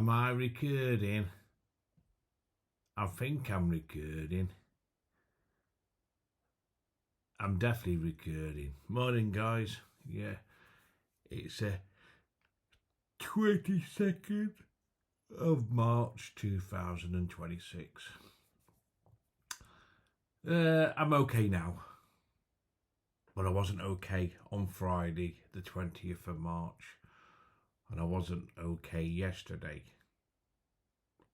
Am I recording? I think I'm recording. I'm definitely recording. Morning, guys. Yeah, it's 22nd of March 2026. I'm okay now, but I wasn't okay on Friday the 20th of March, and I wasn't okay yesterday.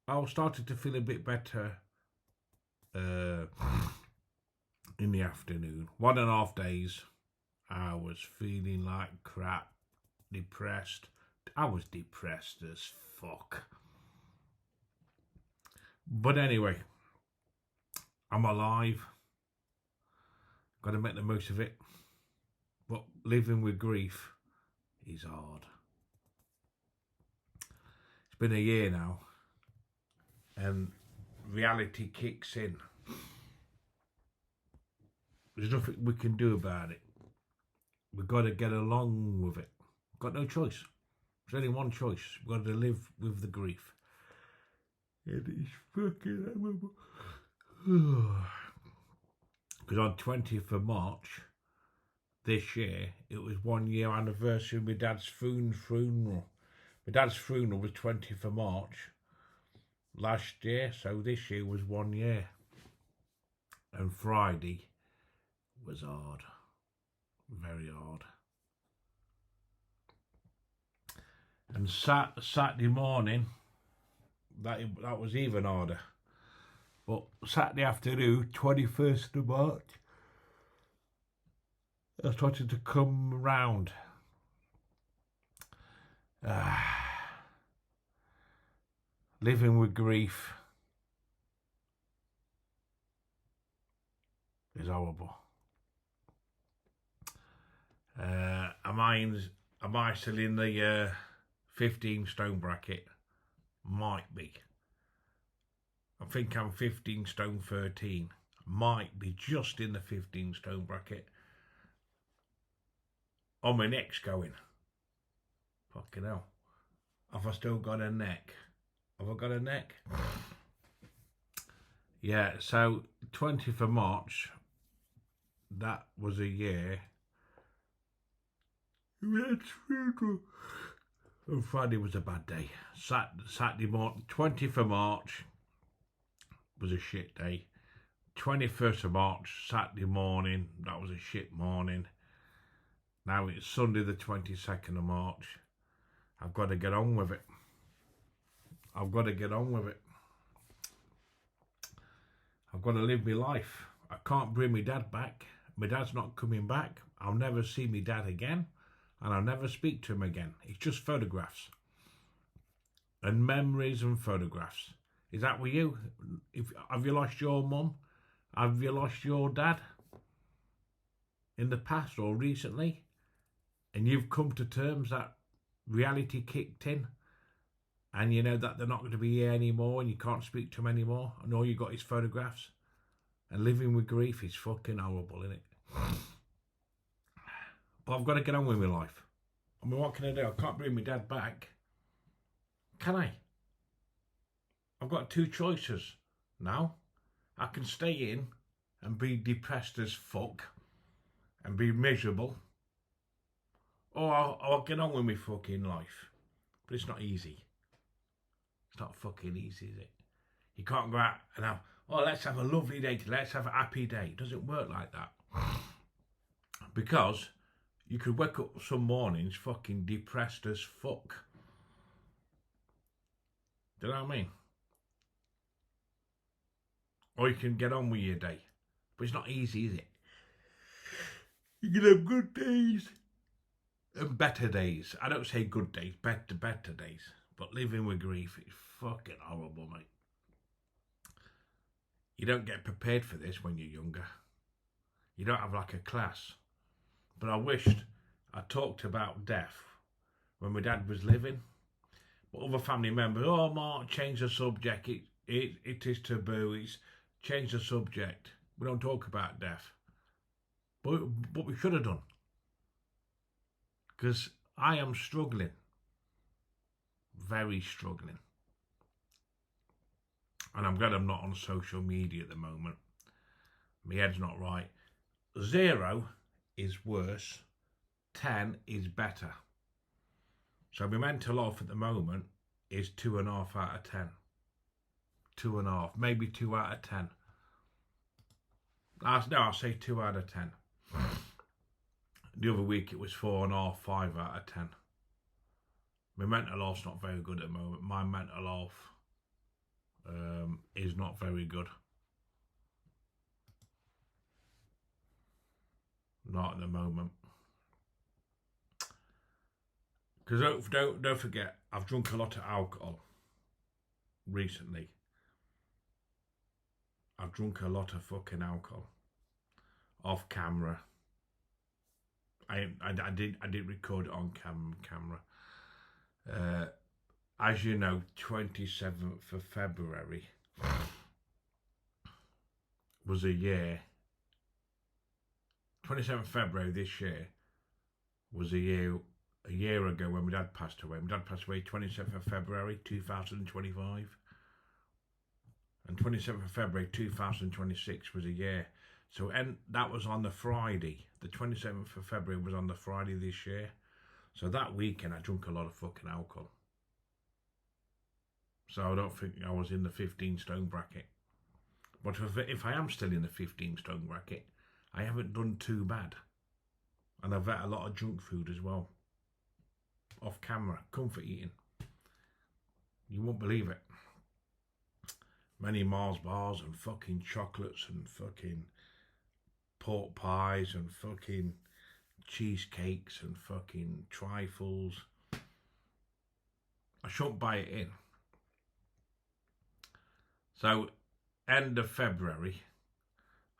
I started to feel a bit better in the afternoon. 1.5 days I was feeling like crap, depressed. I was depressed as fuck. But anyway, I'm alive. Got to make the most of it. But living with grief is hard. It's been a year now, and reality kicks in. There's nothing we can do about it. We've got to get along with it. Got no choice. There's only one choice. We've got to live with the grief. It is fucking horrible. Because on 20th of March this year, it was 1 year anniversary of my dad's funeral. My dad's funeral was 20th of March last year, so this year was 1 year. And Friday was hard. Very hard. And Saturday morning, that was even harder. But Saturday afternoon, 21st of March, I started to come round. Living with grief is horrible. Am I still in the 15 stone bracket? Might be. I think I'm 15 stone 13. Might be just in the 15 stone bracket. On my neck's going. Fucking hell. Have I still got a neck? Have I got a neck? Yeah, so 20th of March, that was a year. And Friday was a bad day. Saturday morning, 20th of March was a shit day. 21st of March, Saturday morning, that was a shit morning. Now it's Sunday the 22nd of March. I've got to get on with it. I've got to get on with it. I've got to live my life. I can't bring my dad back. My dad's not coming back. I'll never see my dad again. And I'll never speak to him again. It's just photographs. And memories and photographs. Is that with you? Have you lost your mum? Have you lost your dad? In the past or recently? And you've come to terms that reality kicked in? And you know that they're not going to be here anymore and you can't speak to them anymore? And all you got is photographs? And living with grief is fucking horrible, isn't it? But I've got to get on with my life. I mean, what can I do? I can't bring my dad back. Can I? I've got two choices now. I can stay in and be depressed as fuck and be miserable. Or I'll get on with my fucking life. But it's not easy. It's not fucking easy, is it? You can't go out and have, oh, let's have a lovely day. Let's have a happy day. It doesn't work like that. Because you could wake up some mornings fucking depressed as fuck. Do you know what I mean? Or you can get on with your day. But it's not easy, is it? You can have good days and better days. I don't say good days, better days. But living with grief is fucking horrible, mate. You don't get prepared for this when you're younger. You don't have like a class. But I wished I talked about death when my dad was living. But other family members, oh, Mark, change the subject. It is taboo. It's change the subject. We don't talk about death. But we should have done. Because I am struggling. Very struggling. And I'm glad I'm not on social media at the moment. My head's not right. 0 is worse. 10 is better. So my mental health at the moment is 2.5 out of 10. 2.5, maybe 2 out of 10. No, I'll say 2 out of 10. The other week it was 4.5, 5 out of 10. My mental health's not very good at the moment. My mental health is not very good. Not at the moment. Because don't forget, I've drunk a lot of alcohol recently. I've drunk a lot of fucking alcohol off camera. I did record it on camera. As you know, 27th of February was a year. 27th of February this year was a year ago when my dad passed away. My dad passed away 27th of February 2025. And 27th of February 2026 was a year. So that was on the Friday. The 27th of February was on the Friday this year. So that weekend I drank a lot of fucking alcohol. So I don't think I was in the 15 stone bracket. But if I am still in the 15 stone bracket, I haven't done too bad. And I've had a lot of junk food as well. Off camera, comfort eating. You won't believe it. Many Mars bars and fucking chocolates and fucking pork pies and fucking cheesecakes and fucking trifles. I shouldn't buy it in. So, end of February,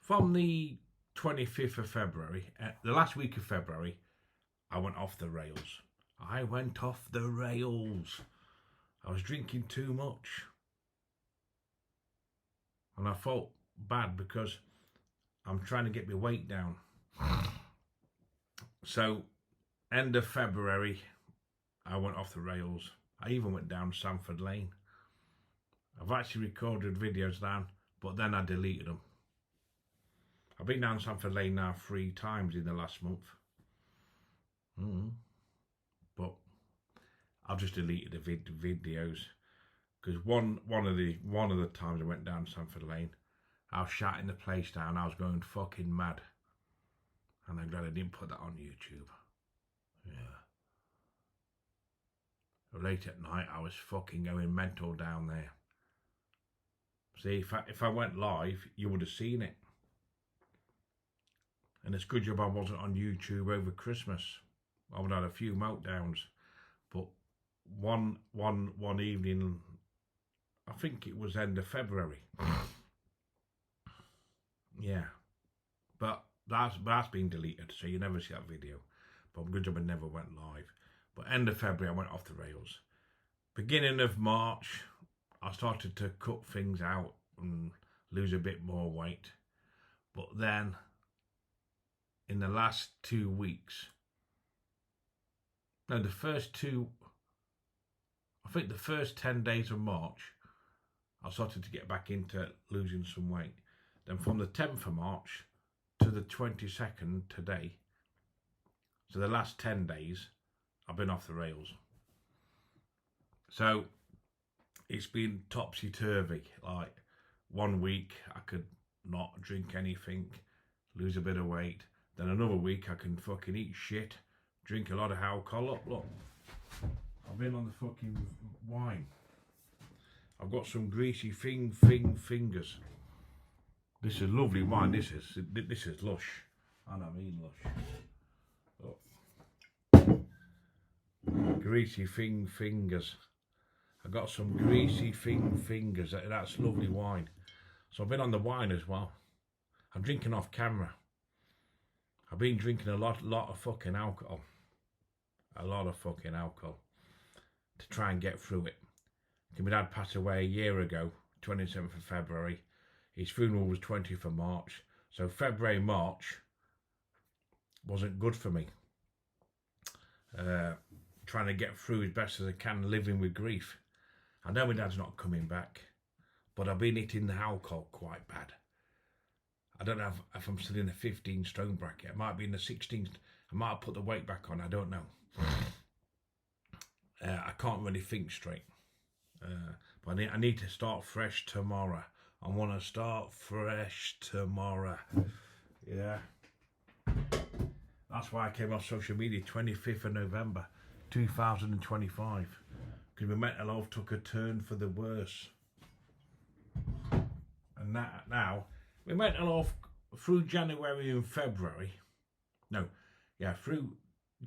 from the 25th of February, the last week of February, I went off the rails. I went off the rails. I was drinking too much. And I felt bad because I'm trying to get my weight down. So, end of February, I went off the rails. I even went down Sanford Lane. I've actually recorded videos down, but then I deleted them. I've been down Sanford Lane now 3 times in the last month. But I've just deleted the videos. Because one of the times I went down Sanford Lane, I was shouting the place down. I was going fucking mad, and I'm glad I didn't put that on YouTube. Yeah. Late at night, I was fucking going mental down there. See, if I went live, you would have seen it. And it's a good job I wasn't on YouTube over Christmas. I would have had a few meltdowns. But one evening, I think it was end of February. Yeah. But that's been deleted, so you never see that video. But good job I never went live. But end of February, I went off the rails. Beginning of March, I started to cut things out and lose a bit more weight. But then, in the last 2 weeks, no, the first 10 days of March, I started to get back into losing some weight. Then from the 10th of March to the 22nd today, so the last 10 days, I've been off the rails. So it's been topsy-turvy. Like 1 week I could not drink anything, lose a bit of weight. Then another week I can fucking eat shit, drink a lot of alcohol. Look, I've been on the fucking wine. I've got some greasy fingers. This is lovely wine. This is lush, and I mean lush. Look. Greasy fingers. I got some greasy fingers. That's lovely wine. So I've been on the wine as well. I'm drinking off camera. I've been drinking a lot of fucking alcohol. A lot of fucking alcohol to try and get through it. My dad passed away a year ago, 27th of February. His funeral was 20th of March. So February, March wasn't good for me. Trying to get through as best as I can, living with grief. I know my dad's not coming back, but I've been hitting the alcohol quite bad. I don't know if I'm still in the 15 stone bracket. I might be in the 16. I might have put the weight back on. I don't know. I can't really think straight. But I need to start fresh tomorrow. I want to start fresh tomorrow. Yeah. That's why I came off social media 25th of November 2025. Because my mental health took a turn for the worse. And now, my mental health through January and February, through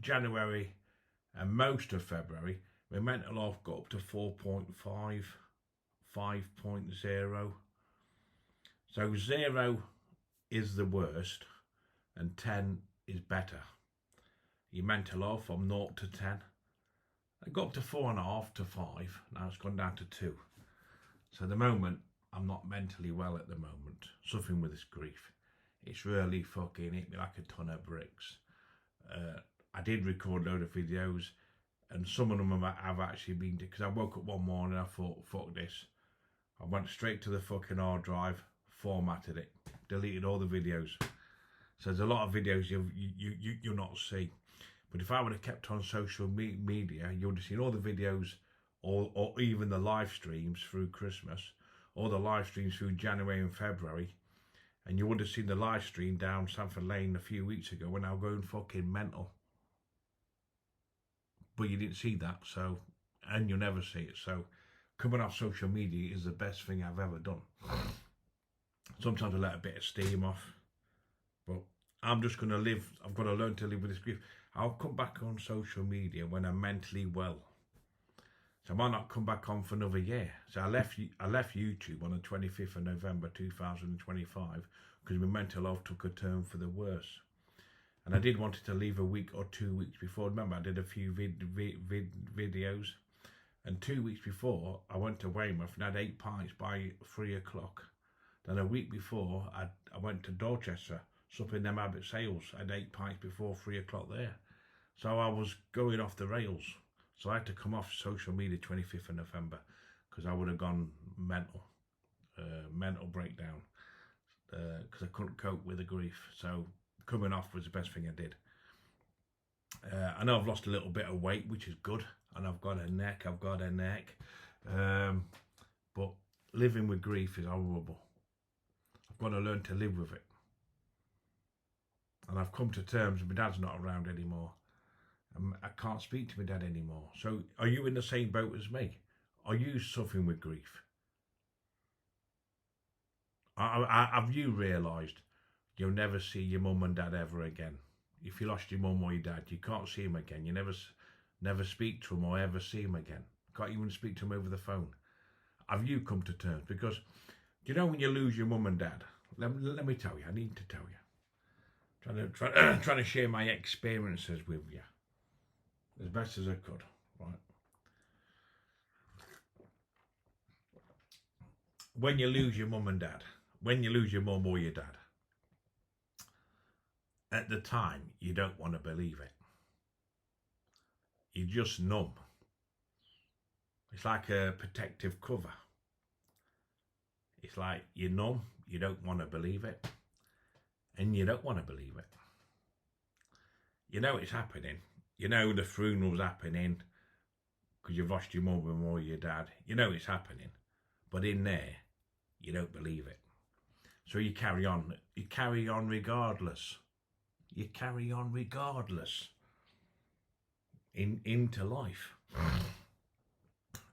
January and most of February, my mental health got up to 4.5, 5.0. So 0 is the worst and 10 is better. Your mental health from 0 to 10. I got up to 4.5 to 5. Now it's gone down to 2. So at the moment, I'm not mentally well at the moment, suffering with this grief. It's really fucking hit me like a ton of bricks. I did record a load of videos, and some of them have actually been, because I woke up one morning and I thought, fuck this. I went straight to the fucking hard drive, formatted it, deleted all the videos. So there's a lot of videos you'll not see. But if I would have kept on social media, you would have seen all the videos, or even the live streams through Christmas, all the live streams through January and February, and you would have seen the live stream down Sanford Lane a few weeks ago when I was going fucking mental. But you didn't see that, so, and you'll never see it. So coming off social media is the best thing I've ever done. Sometimes I let a bit of steam off, but I'm just going to live. I've got to learn to live with this grief. I'll come back on social media when I'm mentally well. So I might not come back on for another year. So I left YouTube on the 25th of November 2025 because my mental health took a turn for the worse. And I did want to leave a week or 2 weeks before. Remember, I did a few videos. And 2 weeks before, I went to Weymouth and had 8 pints by 3 o'clock. Then a week before, I went to Dorchester, supping them Abbott sales. I had 8 pints before 3 o'clock there. So I was going off the rails. So I had to come off social media 25th of November because I would have gone mental breakdown because I couldn't cope with the grief. So coming off was the best thing I did. I know I've lost a little bit of weight, which is good, and I've got a neck. But living with grief is horrible. I've got to learn to live with it. And I've come to terms with my dad's not around anymore. I can't speak to my dad anymore. So are you in the same boat as me? Are you suffering with grief? Have you realised you'll never see your mum and dad ever again? If you lost your mum or your dad, you can't see them again. You never speak to them or ever see them again. Can't even speak to them over the phone. Have you come to terms? Because, do you know when you lose your mum and dad? Let me tell you, I need to tell you. Trying to share my experiences with you as best as I could, right? When you lose your mum and dad, when you lose your mum or your dad, at the time, you don't want to believe it. You're just numb. It's like a protective cover. It's like you're numb, you don't want to believe it, and you don't want to believe it. You know it's happening. You know the funeral's happening because you've lost your mum or your dad. You know it's happening, but in there, you don't believe it. So you carry on. You carry on regardless. You carry on regardless into life,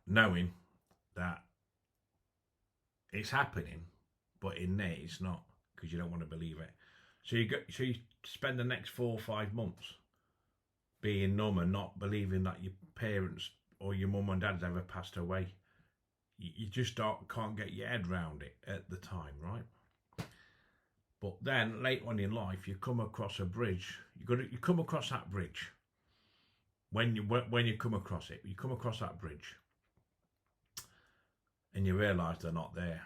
knowing that it's happening, but in there it's not because you don't want to believe it. So you spend the next 4 or 5 months being numb and not believing that your parents or your mum and dad's ever passed away. You just can't get your head around it at the time, right? But then later on in life, you come across a bridge. You come across that bridge. When you come across it, you come across that bridge, and you realise they're not there.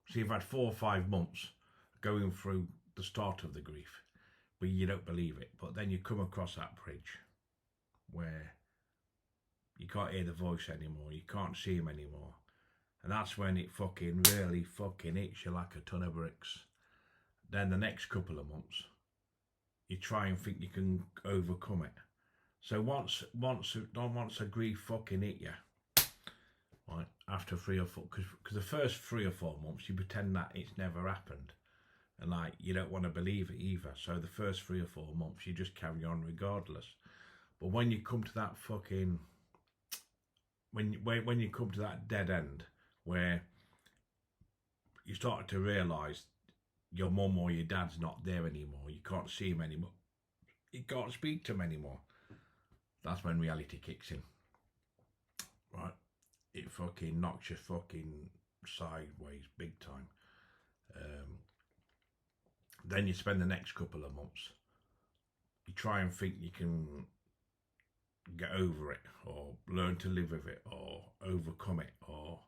So you've had 4 or 5 months going through the start of the grief, but you don't believe it. But then you come across that bridge where you can't hear the voice anymore, you can't see him anymore, And that's when it fucking really fucking hits you like a ton of bricks. Then the next couple of months, you try and think you can overcome it. So once a grief fucking hit you, right, after 3 or 4, because the first 3 or 4 months you pretend that it's never happened, and like you don't want to believe it either. So the first 3 or 4 months you just carry on regardless. But when you come to that fucking, when you come to that dead end where you start to realise your mum or your dad's not there anymore, you can't see him anymore, you can't speak to him anymore, that's when reality kicks in, right? It fucking knocks you fucking sideways big time. Then you spend the next couple of months, you try and think you can get over it or learn to live with it or overcome it, or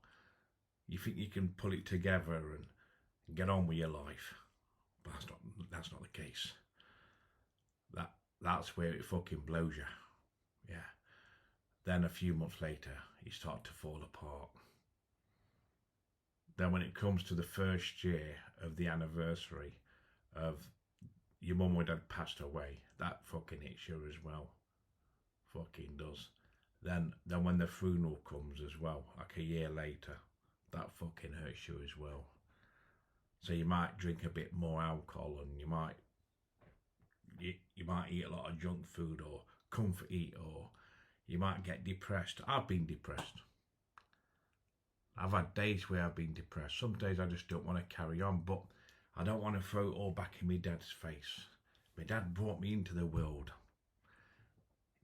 you think you can pull it together and get on with your life. But that's not the case. That's where it fucking blows you. Yeah. Then a few months later you start to fall apart. Then when it comes to the first year of the anniversary of your mum or dad passed away, that fucking hits you as well. Fucking does. Then when the funeral comes as well, like a year later, that fucking hurts you as well. So you might drink a bit more alcohol, and you might eat a lot of junk food or comfort eat, or you might get depressed. I've been depressed. I've had days where I've been depressed. Some days I just don't want to carry on, but I don't want to throw it all back in my dad's face. My dad brought me into the world.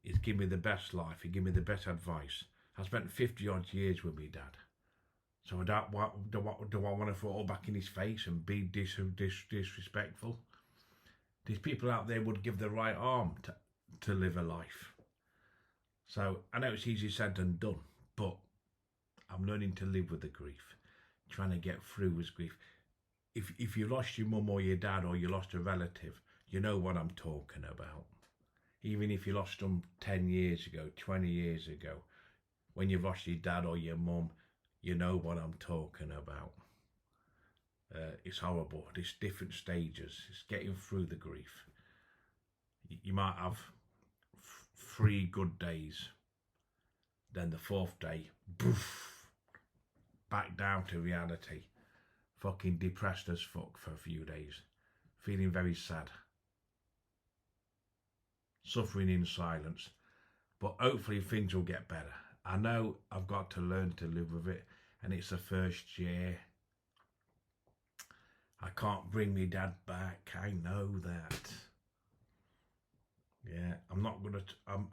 He's given me the best life. He gave me the best advice. I spent 50 odd years with my dad. So do I want to throw it all back in his face and be disrespectful? These people out there would give the right arm to live a life. So I know it's easier said than done, but I'm learning to live with the grief, trying to get through with grief. If you lost your mum or your dad, or you lost a relative, you know what I'm talking about. Even if you lost them 10 years ago, 20 years ago, when you've lost your dad or your mum, you know what I'm talking about. It's horrible. There's different stages. It's getting through the grief. You might have 3 good days. Then the 4th day, boof, back down to reality. Fucking depressed as fuck for a few days. Feeling very sad. Suffering in silence. But hopefully things will get better. I know I've got to learn to live with it, and it's the first year. I can't bring my dad back. I know that. Yeah, I'm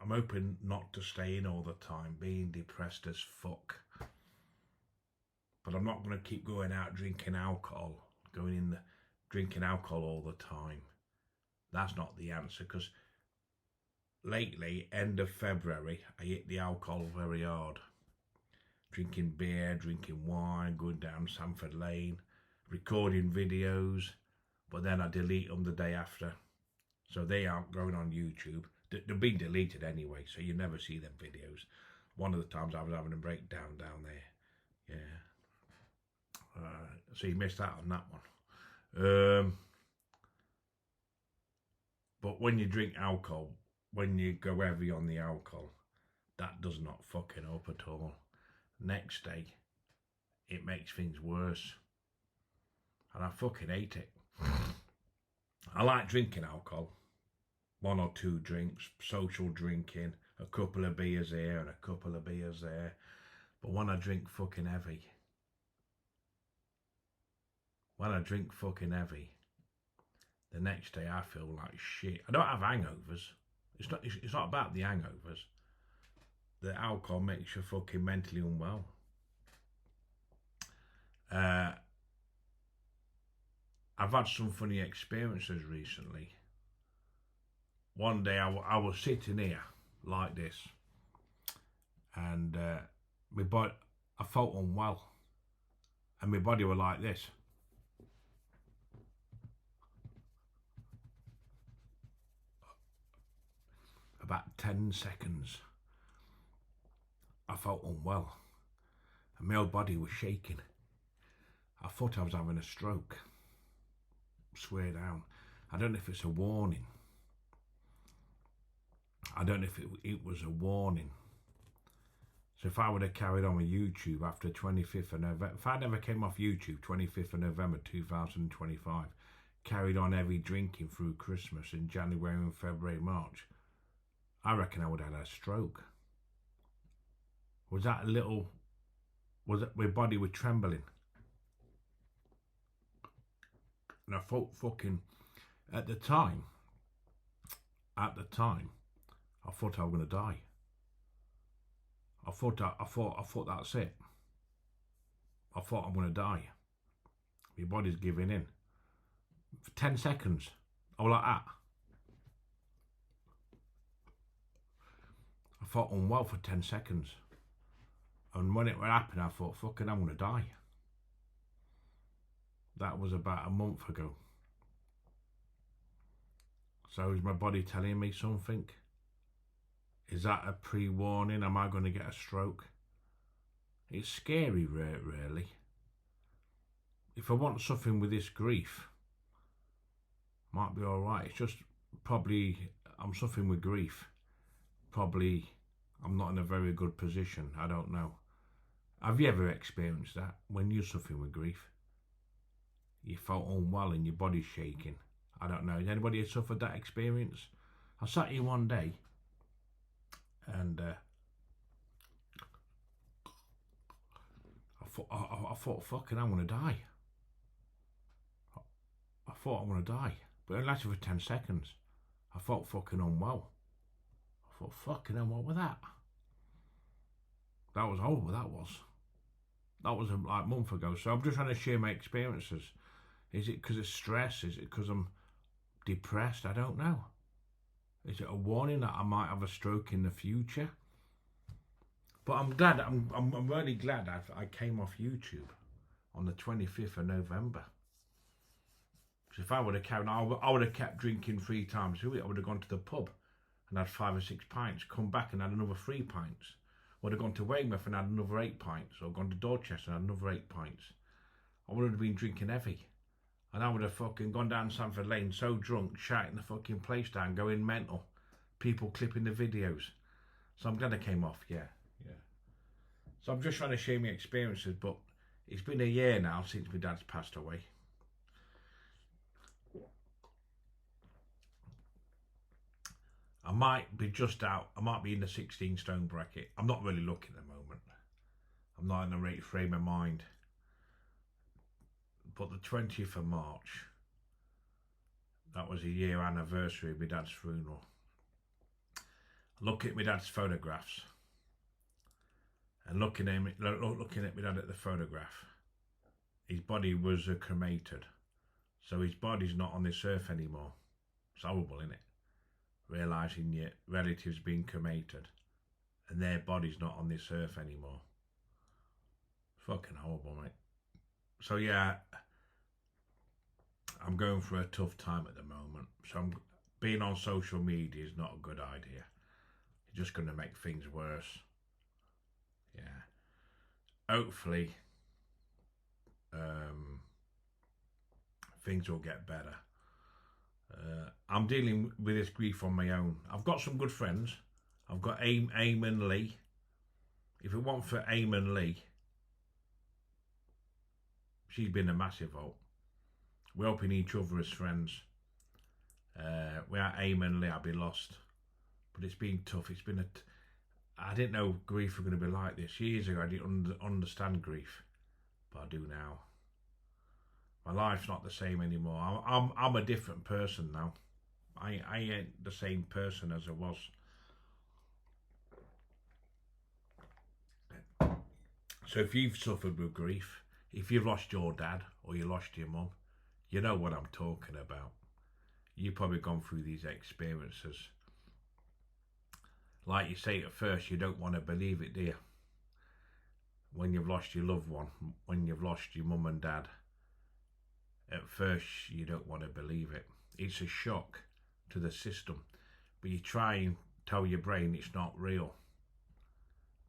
hoping not to stay in all the time, being depressed as fuck. But I'm not going to keep going out drinking alcohol, drinking alcohol all the time. That's not the answer, because lately, end of February, I hit the alcohol very hard. Drinking beer, drinking wine, going down Sanford Lane, recording videos, but then I delete them the day after. So they aren't going on YouTube. They've been deleted anyway, so you never see them videos. One of the times I was having a breakdown down there. Yeah. So you missed out on that one. But when you drink alcohol, when you go heavy on the alcohol, that does not fucking help at all. Next day, it makes things worse. And I fucking hate it. I like drinking alcohol. 1 or 2 drinks, social drinking, a couple of beers here and a couple of beers there. But when I drink fucking heavy, the next day I feel like shit. I don't have hangovers. It's not about the hangovers. The alcohol makes you fucking mentally unwell. I've had some funny experiences recently. One day I was sitting here like this, and my body, I felt unwell, and my body was like this. About 10 seconds, I felt unwell, and my whole body was shaking. I thought I was having a stroke. Swear down. I don't know if it's a warning. I don't know if it was a warning. So if I would have carried on with YouTube after 25th of November, if I never came off YouTube 25th of November 2025, carried on heavy drinking through Christmas in January and February, March, I reckon I would have had a stroke. Was that a little, was it, my body was trembling. And I thought fucking, at the time, I thought I was going to die. I thought that's it. I thought I'm going to die. My body's giving in. For 10 seconds, I was like that. I felt unwell for 10 seconds. And when it happened, I thought, fucking, I'm going to die. That was about a month ago. So is my body telling me something? Is that a pre-warning? Am I going to get a stroke? It's scary, really. If I want something with this grief, might be alright. It's just probably I'm suffering with grief. Probably I'm not in a very good position. I don't know. Have you ever experienced that? When you're suffering with grief, you felt unwell and your body's shaking. I don't know. Has anybody suffered that experience? I sat here one day and I thought, fucking, I'm going to die. I thought I'm going to die. But it lasted for 10 seconds. I felt fucking unwell. I thought, fucking hell, what was that? That was horrible, that was. That was like a month ago. So I'm just trying to share my experiences. Is it because of stress? Is it because I'm depressed? I don't know. Is it a warning that I might have a stroke in the future? But I'm glad, I'm really glad I came off YouTube on the 25th of November. Because if I would have carried on, I would have kept drinking 3 times a week. I would have gone to the pub and had 5 or 6 pints, come back and had another 3 pints. Would have gone to Weymouth and had another 8 pints, or gone to Dorchester and had another 8 pints. I would have been drinking heavy. And I would have fucking gone down Sanford Lane so drunk, shouting the fucking place down, going mental. People clipping the videos. So I'm glad I came off, yeah. So I'm just trying to share my experiences, but it's been a year now since my dad's passed away. I might be just out. I might be in the 16 stone bracket. I'm not really looking at the moment. I'm not in the right frame of mind. But the 20th of March, that was a year anniversary of my dad's funeral. Look at my dad's photographs. And looking at my dad at the photograph, his body was cremated. So his body's not on this earth anymore. It's horrible, isn't it? Realising your relatives being cremated and their body's not on this earth anymore. Fucking horrible, mate. So yeah, I'm going through a tough time at the moment. So being on social media is not a good idea. It's just going to make things worse. Yeah. Hopefully, things will get better. I'm dealing with this grief on my own. I've got some good friends. I've got Eamon Lee. If it weren't for Eamon Lee, she's been a massive help. We're helping each other as friends. Without Eamon Lee, I'd be lost. But it's been tough. It's been I didn't know grief was going to be like this. Years ago, I didn't understand grief, but I do now. My life's not the same anymore. I'm a different person now. I ain't the same person as I was. So if you've suffered with grief, if you've lost your dad or you lost your mum, you know what I'm talking about. You've probably gone through these experiences. Like you say at first, you don't want to believe it, do you? When you've lost your loved one, when you've lost your mum and dad, at first you don't want to believe it. It's a shock to the system, but you try and tell your brain it's not real.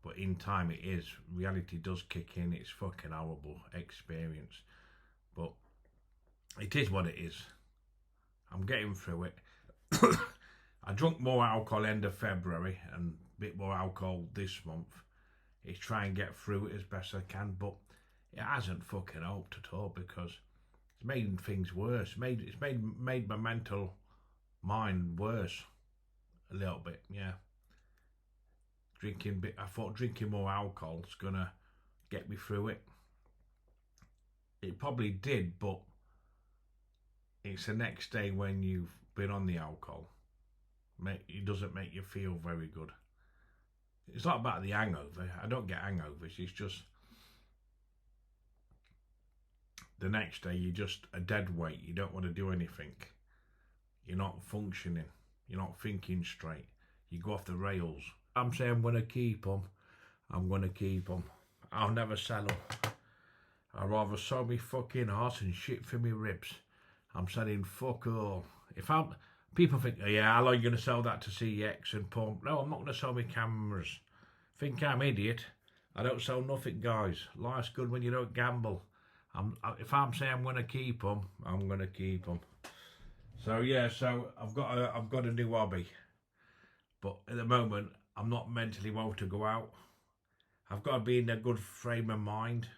But but in time it is. Reality does kick in. It's fucking horrible experience. But it is what it is. I'm getting through it. I drunk more alcohol end of February and a bit more alcohol this month. It's try and get through it as best I can, but it hasn't fucking helped at all because it's made things worse. It's made my mental mind worse a little bit, yeah. I thought drinking more alcohol's gonna get me through it. It probably did, but it's the next day when you've been on the alcohol. It doesn't make you feel very good. It's not about the hangover. I don't get hangovers. It's just the next day you're just a dead weight. You don't want to do anything. You're not functioning. You're not thinking straight. You go off the rails. I'm saying I'm going to keep them. I'm going to keep them. I'll never sell them. I'd rather sell me fucking horse and shit for me ribs. I'm selling fuck all. People think, oh yeah, how long are you going to sell that to CX and pump? No, I'm not going to sell my cameras. Think I'm idiot? I don't sell nothing, guys. Life's good when you don't gamble. If I'm saying I'm going to keep them, I'm going to keep them. So yeah, so I've got a new hobby, but at the moment I'm not mentally well to go out. I've got to be in a good frame of mind.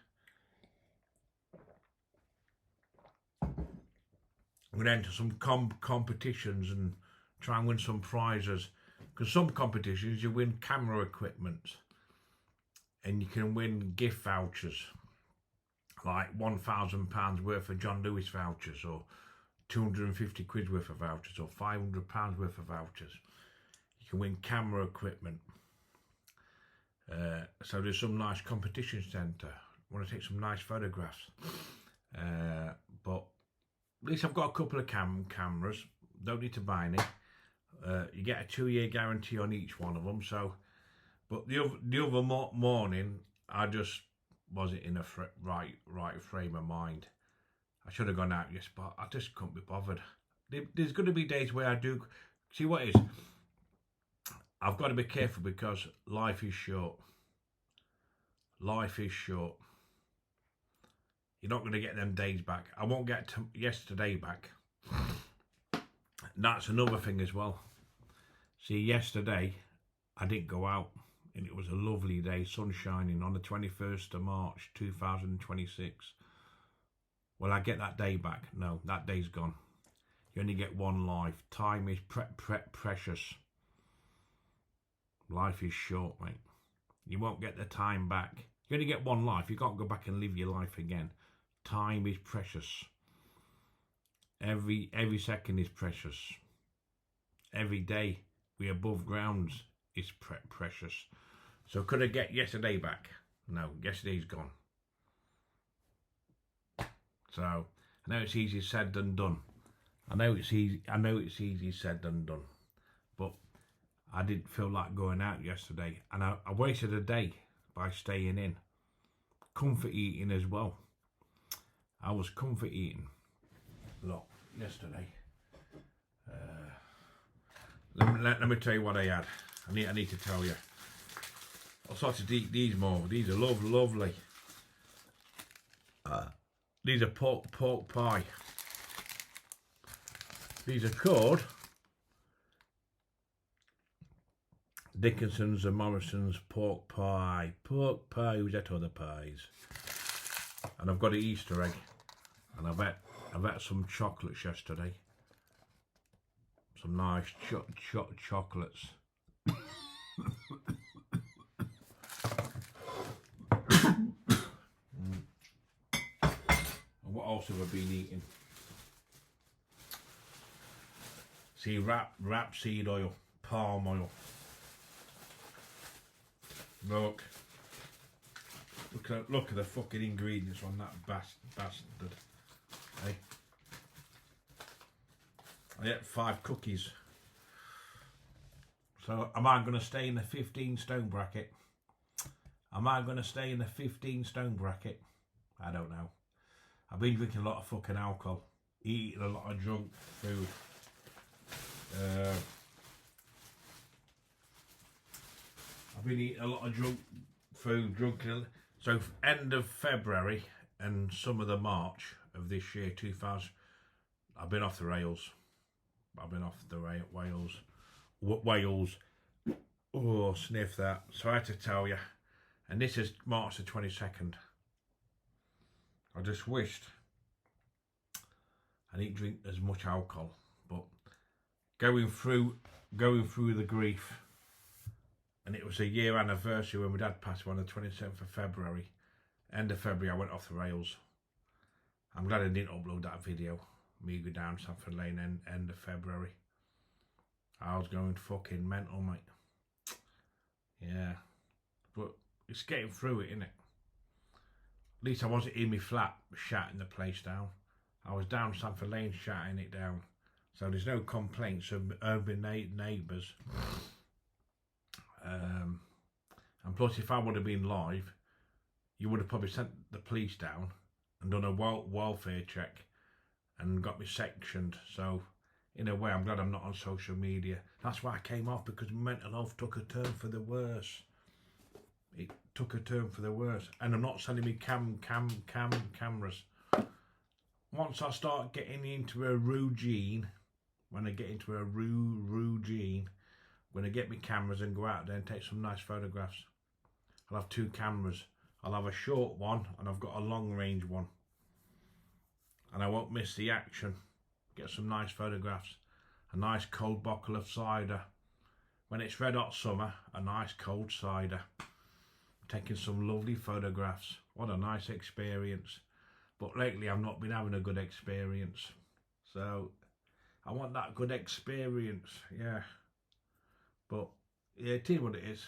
I'm going to enter some competitions and try and win some prizes. Because some competitions you win camera equipment and you can win gift vouchers, like £1,000 worth of John Lewis vouchers, or 250 quid worth of vouchers, or £500 worth of vouchers. You can win camera equipment. So there's some nice competition centre. I want to take some nice photographs. But at least I've got a couple of cameras. Don't need to buy any. You get a 2-year guarantee on each one of them. So, but the other morning, I just wasn't in a right frame of mind. I should have gone out, yes, but I just couldn't be bothered. There's going to be days where I do. See what it is? I've got to be careful because life is short. Life is short. You're not going to get them days back. I won't get yesterday back. That's another thing as well. See, yesterday I didn't go out and it was a lovely day, sun shining on the 21st of March 2026. Will I get that day back? No, that day's gone. You only get one life. Time is precious. Life is short, mate. You won't get the time back. You only get one life. You can't go back and live your life again. Time is precious. Every second is precious. Every day we above grounds is precious. So could I get yesterday back? No, yesterday's gone. So I know it's easy said than done. I know it's easy said than done. But I didn't feel like going out yesterday, and I wasted a day by staying in. Comfort eating as well. I was comfort eating. Look, yesterday. Let me tell you what I had. I need to tell you. I'll start to eat these more. These are lovely. These are pork pie. These are called Dickinson's and Morrison's pork pie. Pork pie, who's that other pies? And I've got an Easter egg. And I've had some chocolates yesterday. Some nice chocolates. And what else have I been eating? See, rapeseed oil, palm oil. Look at the fucking ingredients on that bastard. Hey, I ate 5 cookies. So am I going to stay in the 15 stone bracket? Am I going to stay in the 15 stone bracket? I don't know. I've been drinking a lot of fucking alcohol, eating a lot of junk food. I've been eating a lot of through drunken. So end of February and some of the March of this year, 2000, I've been off the rails. I've been off the Wales. Oh, sniff that. So I had to tell you. And this is March the 22nd. I just wished I didn't drink as much alcohol, but going through the grief, and it was a year anniversary when my dad passed away on the 27th of February. End of February, I went off the rails. I'm glad I didn't upload that video. Me go down Sanford Lane end of February. I was going fucking mental, mate. Yeah, but it's getting through it, innit? At least I wasn't in my flat shutting the place down. I was down Sanford Lane shutting it down. So there's no complaints of urban neighbours. And plus, if I would have been live, you would have probably sent the police down and done a welfare check and got me sectioned. So in a way, I'm glad I'm not on social media. That's why I came off, because mental health took a turn for the worse. It took a turn for the worse. And I'm not sending me cameras. Once I start getting into a routine, when I get into a routine, I'm going to get me cameras and go out there and take some nice photographs. I'll have 2 cameras. I'll have a short one and I've got a long range one. And I won't miss the action. Get some nice photographs. A nice cold bottle of cider. When it's red hot summer, a nice cold cider. Taking some lovely photographs. What a nice experience. But lately I've not been having a good experience. So I want that good experience, yeah. But yeah, tell you what it is.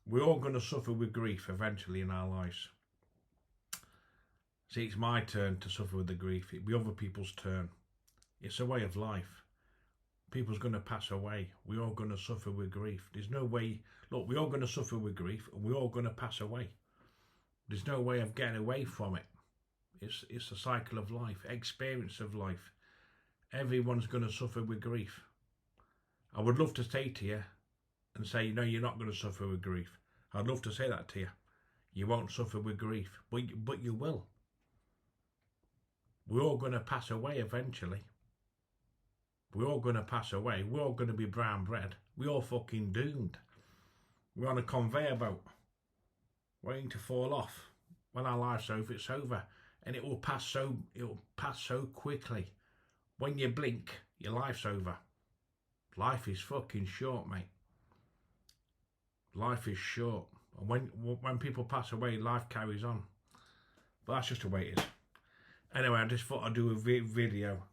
We're all going to suffer with grief eventually in our lives. See, it's my turn to suffer with the grief. It'll be other people's turn. It's a way of life. People's going to pass away. We're all going to suffer with grief. There's no way. Look, we're all going to suffer with grief and we're all going to pass away. There's no way of getting away from it. It's a cycle of life, experience of life. Everyone's going to suffer with grief. I would love to say to you and say, no, you're not going to suffer with grief. I'd love to say that to you. You won't suffer with grief, but you will. We're all going to pass away eventually. We're all going to pass away. We're all going to be brown bread. We're all fucking doomed. We're on a conveyor belt, waiting to fall off. When our life's over, it's over, and it will pass so quickly. When you blink, your life's over. Life is fucking short, mate. Life is short, and when people pass away, life carries on. But that's just the way it is. Anyway, I just thought I'd do a video.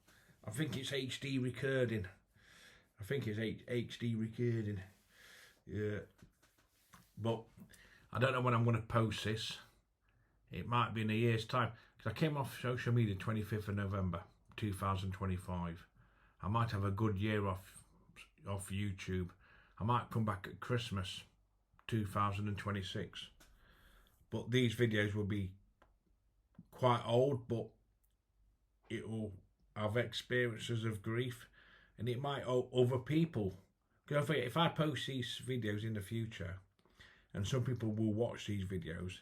I think it's HD recording. Yeah. But I don't know when I'm going to post this. It might be in a year's time. Because I came off social media 25th of November 2025. I might have a good year off YouTube. I might come back at Christmas 2026. But these videos will be quite old, but it will have experiences of grief, and it might help other people. Because if I post these videos in the future and some people will watch these videos,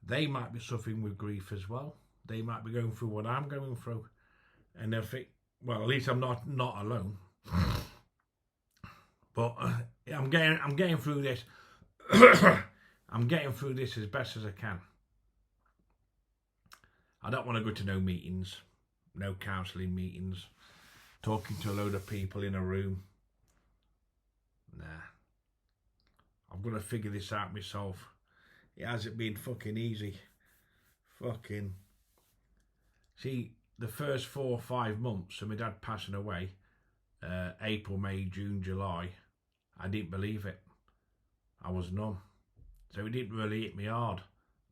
they might be suffering with grief as well. They might be going through what I'm going through, and they'll think, well, at least I'm not alone. But I'm getting through this. I'm getting through this as best as I can. I don't want to go to no meetings, no counselling meetings, talking to a load of people in a room. Nah. I'm going to figure this out myself. It hasn't been fucking easy. See, the first 4 or 5 months of my dad passing away, April, May, June, July, I didn't believe it. I was numb. So it didn't really hit me hard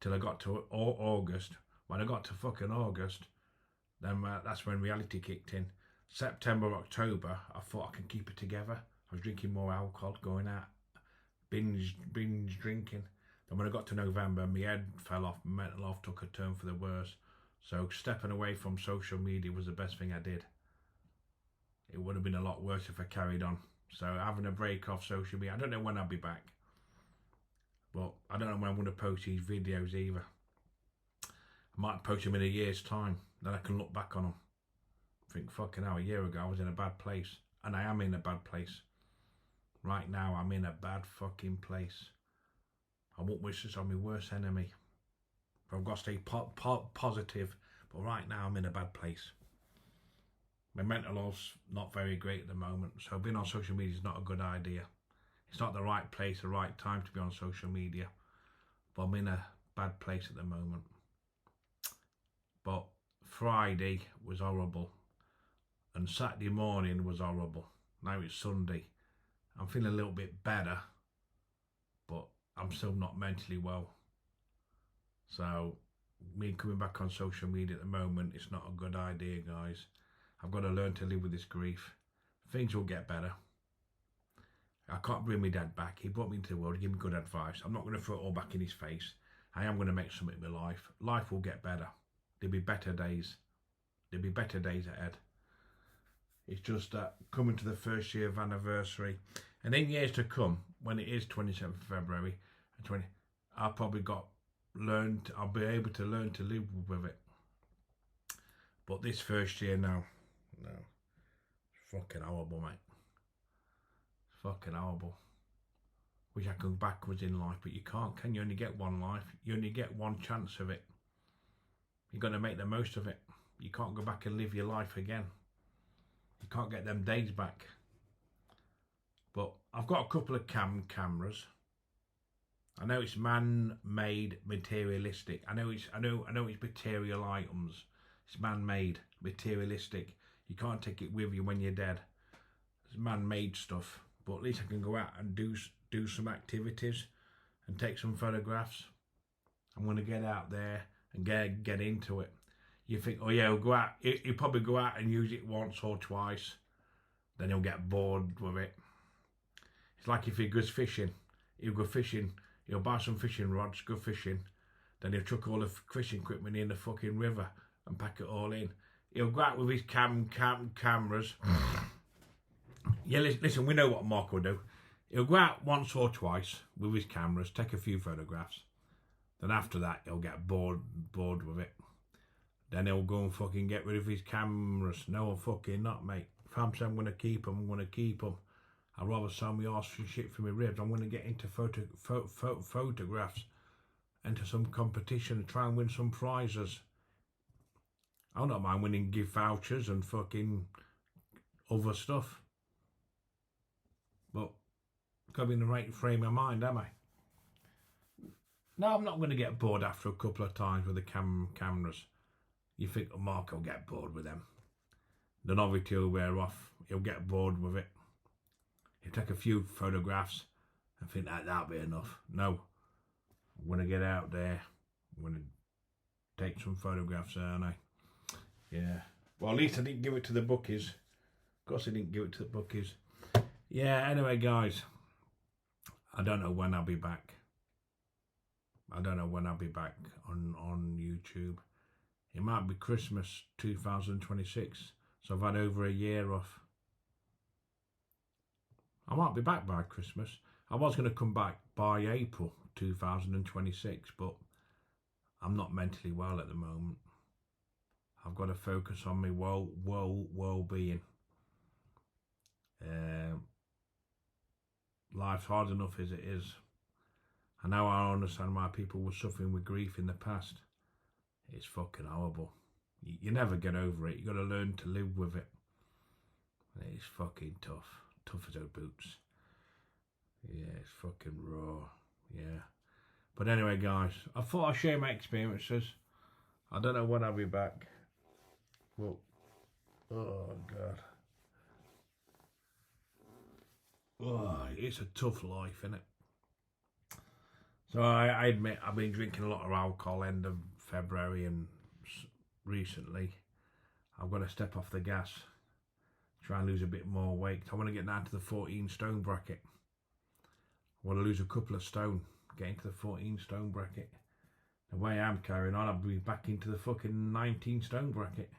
till I got to August. When I got to fucking August, then that's when reality kicked in. September, October, I thought I can keep it together. I was drinking more alcohol, going out, binge drinking. Then when I got to November, my head fell off, my mental health took a turn for the worse. So stepping away from social media was the best thing I did. It would have been a lot worse if I carried on. So having a break off social media, I don't know when I'll be back. But I don't know when I'm going to post these videos either. I might post them in a year's time, then I can look back on them. Think, fucking hell, a year ago I was in a bad place. And I am in a bad place. Right now I'm in a bad fucking place. I won't wish this on my worst enemy. But I've got to stay positive. But right now I'm in a bad place. My mental health's not very great at the moment. So being on social media is not a good idea. It's not the right place, the right time to be on social media. But I'm in a bad place at the moment. But Friday was horrible. And Saturday morning was horrible. Now it's Sunday. I'm feeling a little bit better. But I'm still not mentally well. So me coming back on social media at the moment, it's not a good idea, guys. I've got to learn to live with this grief. Things will get better. I can't bring my dad back. He brought me into the world, give me good advice. I'm not going to throw it all back in his face. I am going to make something of my life. Life will get better. There'll be better days. There'll be better days ahead. It's just that coming to the first year of anniversary, and in years to come, when it is 27th of February, I'll be able to learn to live with it. But this first year now, no, it's fucking horrible, mate. It's fucking horrible. Wish I could go backwards in life, but you can't, can you? Only get one life. You only get one chance of it. You're going to make the most of it. You can't go back and live your life again. You can't get them days back. But I've got a couple of cameras. I know it's man-made, materialistic. I know it's material items. It's man-made, materialistic. You can't take it with you when you're dead. It's man-made stuff. But at least I can go out and do some activities and take some photographs. I'm going to get out there and get into it. You think, oh yeah, he'll go out. He'll probably go out and use it once or twice. Then he'll get bored with it. It's like if he goes fishing. He'll go fishing. He'll buy some fishing rods, go fishing. Then he'll chuck all the fishing equipment in the fucking river and pack it all in. He'll go out with his cameras. Yeah, listen, we know what Mark will do. He'll go out once or twice with his cameras, take a few photographs. Then after that, he'll get bored with it. Then he'll go and fucking get rid of his cameras. No, fucking not, mate. If I'm saying I'm going to keep them, I'm going to keep them. I'd rather sell me arse for shit for my ribs. I'm going to get into photographs, into some competition, and try and win some prizes. I don't mind winning gift vouchers and fucking other stuff. But got to be in the right frame of mind, am I? No, I'm not going to get bored after a couple of times with the cameras. You think, oh, Mark will get bored with them. The novelty will wear off. He'll get bored with it. He'll take a few photographs and think that'll be enough. No. I'm going to get out there. I'm going to take some photographs, aren't I? Yeah. Well, at least I didn't give it to the bookies. Of course I didn't give it to the bookies. Yeah, anyway, guys. I don't know when I'll be back. I don't know when I'll be back on YouTube. It might be Christmas 2026. So I've had over a year off. I might be back by Christmas. I was going to come back by April 2026, but I'm not mentally well at the moment. I've got to focus on my well-being. Life's hard enough as it is. I know I understand why people were suffering with grief in the past. It's fucking horrible. You never get over it. You got to learn to live with it. It's fucking tough. Tough as old boots. Yeah, it's fucking raw. Yeah. But anyway, guys, I thought I'd share my experiences. I don't know when I'll be back. Well, oh, God. Oh, it's a tough life, isn't it? So I admit I've been drinking a lot of alcohol end of February and recently. I've got to step off the gas, try and lose a bit more weight. I want to get down to the 14 stone bracket. I want to lose a couple of stone, get into the 14 stone bracket. The way I'm carrying on, I'll be back into the fucking 19 stone bracket.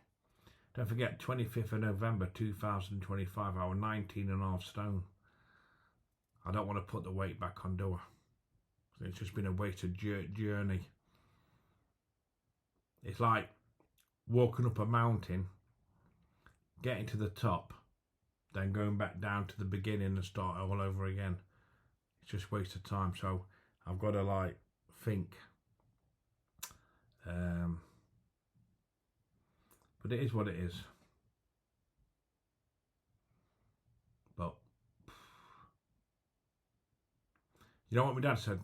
Don't forget, 25th of November 2025, I was 19.5 stone. I don't want to put the weight back on, do I? It's just been a wasted journey. It's like walking up a mountain, getting to the top, then going back down to the beginning and start all over again. It's just a waste of time. So I've got to like think. But it is what it is. But you know what my dad said?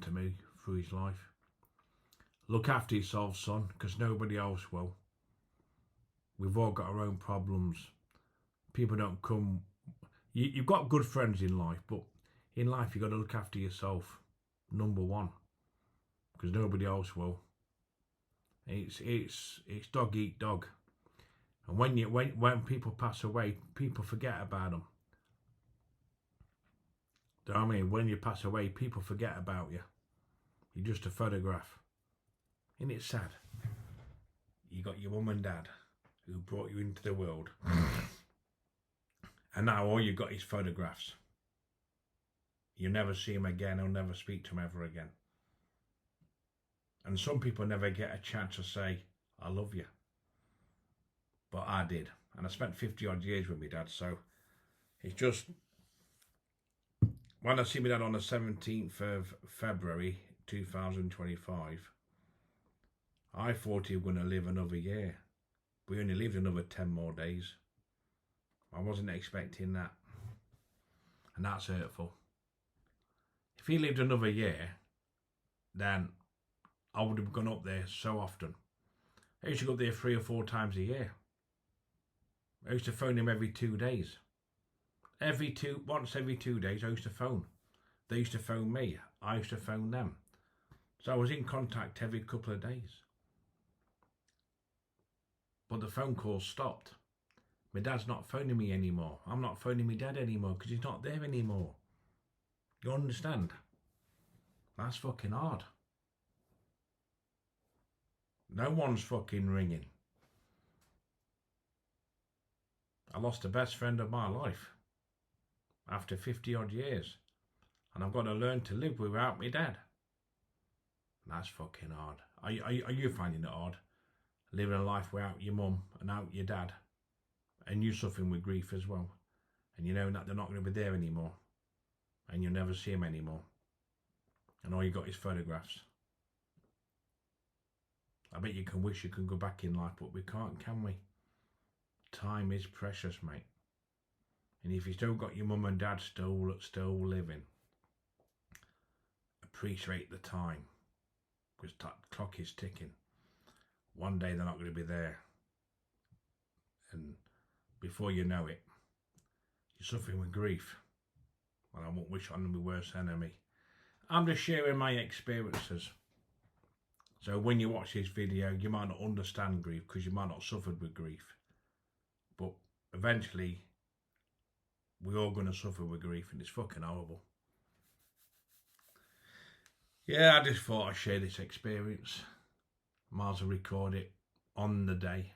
To me through his life? Look after yourself, son, because nobody else will. We've all got our own problems. People don't come. You've got good friends in life, but in life you've got to look after yourself, number one, because nobody else will. It's dog eat dog, and when people pass away, people forget about them. Do you know what I mean? When you pass away, people forget about you. You're just a photograph. Isn't it sad? You got your mum and dad who brought you into the world, and now all you got is photographs. You never see them again, or never speak to them ever again. And some people never get a chance to say, I love you. But I did. And I spent 50 odd years with my dad, so it's just, when I see my dad on the 17th of February 2025, I thought he was going to live another year. We only lived another 10 more days. I wasn't expecting that. And that's hurtful. If he lived another year, then I would have gone up there so often. I used to go up there 3 or 4 times a year. I used to phone him every 2 days. Once every 2 days I used to phone. They used to phone me. I used to phone them. So I was in contact every couple of days. But the phone calls stopped. My dad's not phoning me anymore. I'm not phoning my dad anymore because he's not there anymore. You understand? That's fucking hard. No one's fucking ringing. I lost the best friend of my life after 50 odd years, and I've got to learn to live without my dad. That's fucking hard. Are you finding it hard? Living a life without your mum and out your dad, and you suffering with grief as well, and you know that they're not going to be there anymore, and you'll never see them anymore, and all you got is photographs. I bet you can wish you can go back in life, but we can't, can we? Time is precious, mate. And if you still got your mum and dad still living, appreciate the time, because that clock is ticking. One day they're not going to be there, and before you know it, you're suffering with grief. And I won't wish on my worst enemy. I'm just sharing my experiences. So when you watch this video, you might not understand grief because you might not have suffered with grief. But eventually, we're all going to suffer with grief, and it's fucking horrible. Yeah, I just thought I'd share this experience. Might as well record it on the day,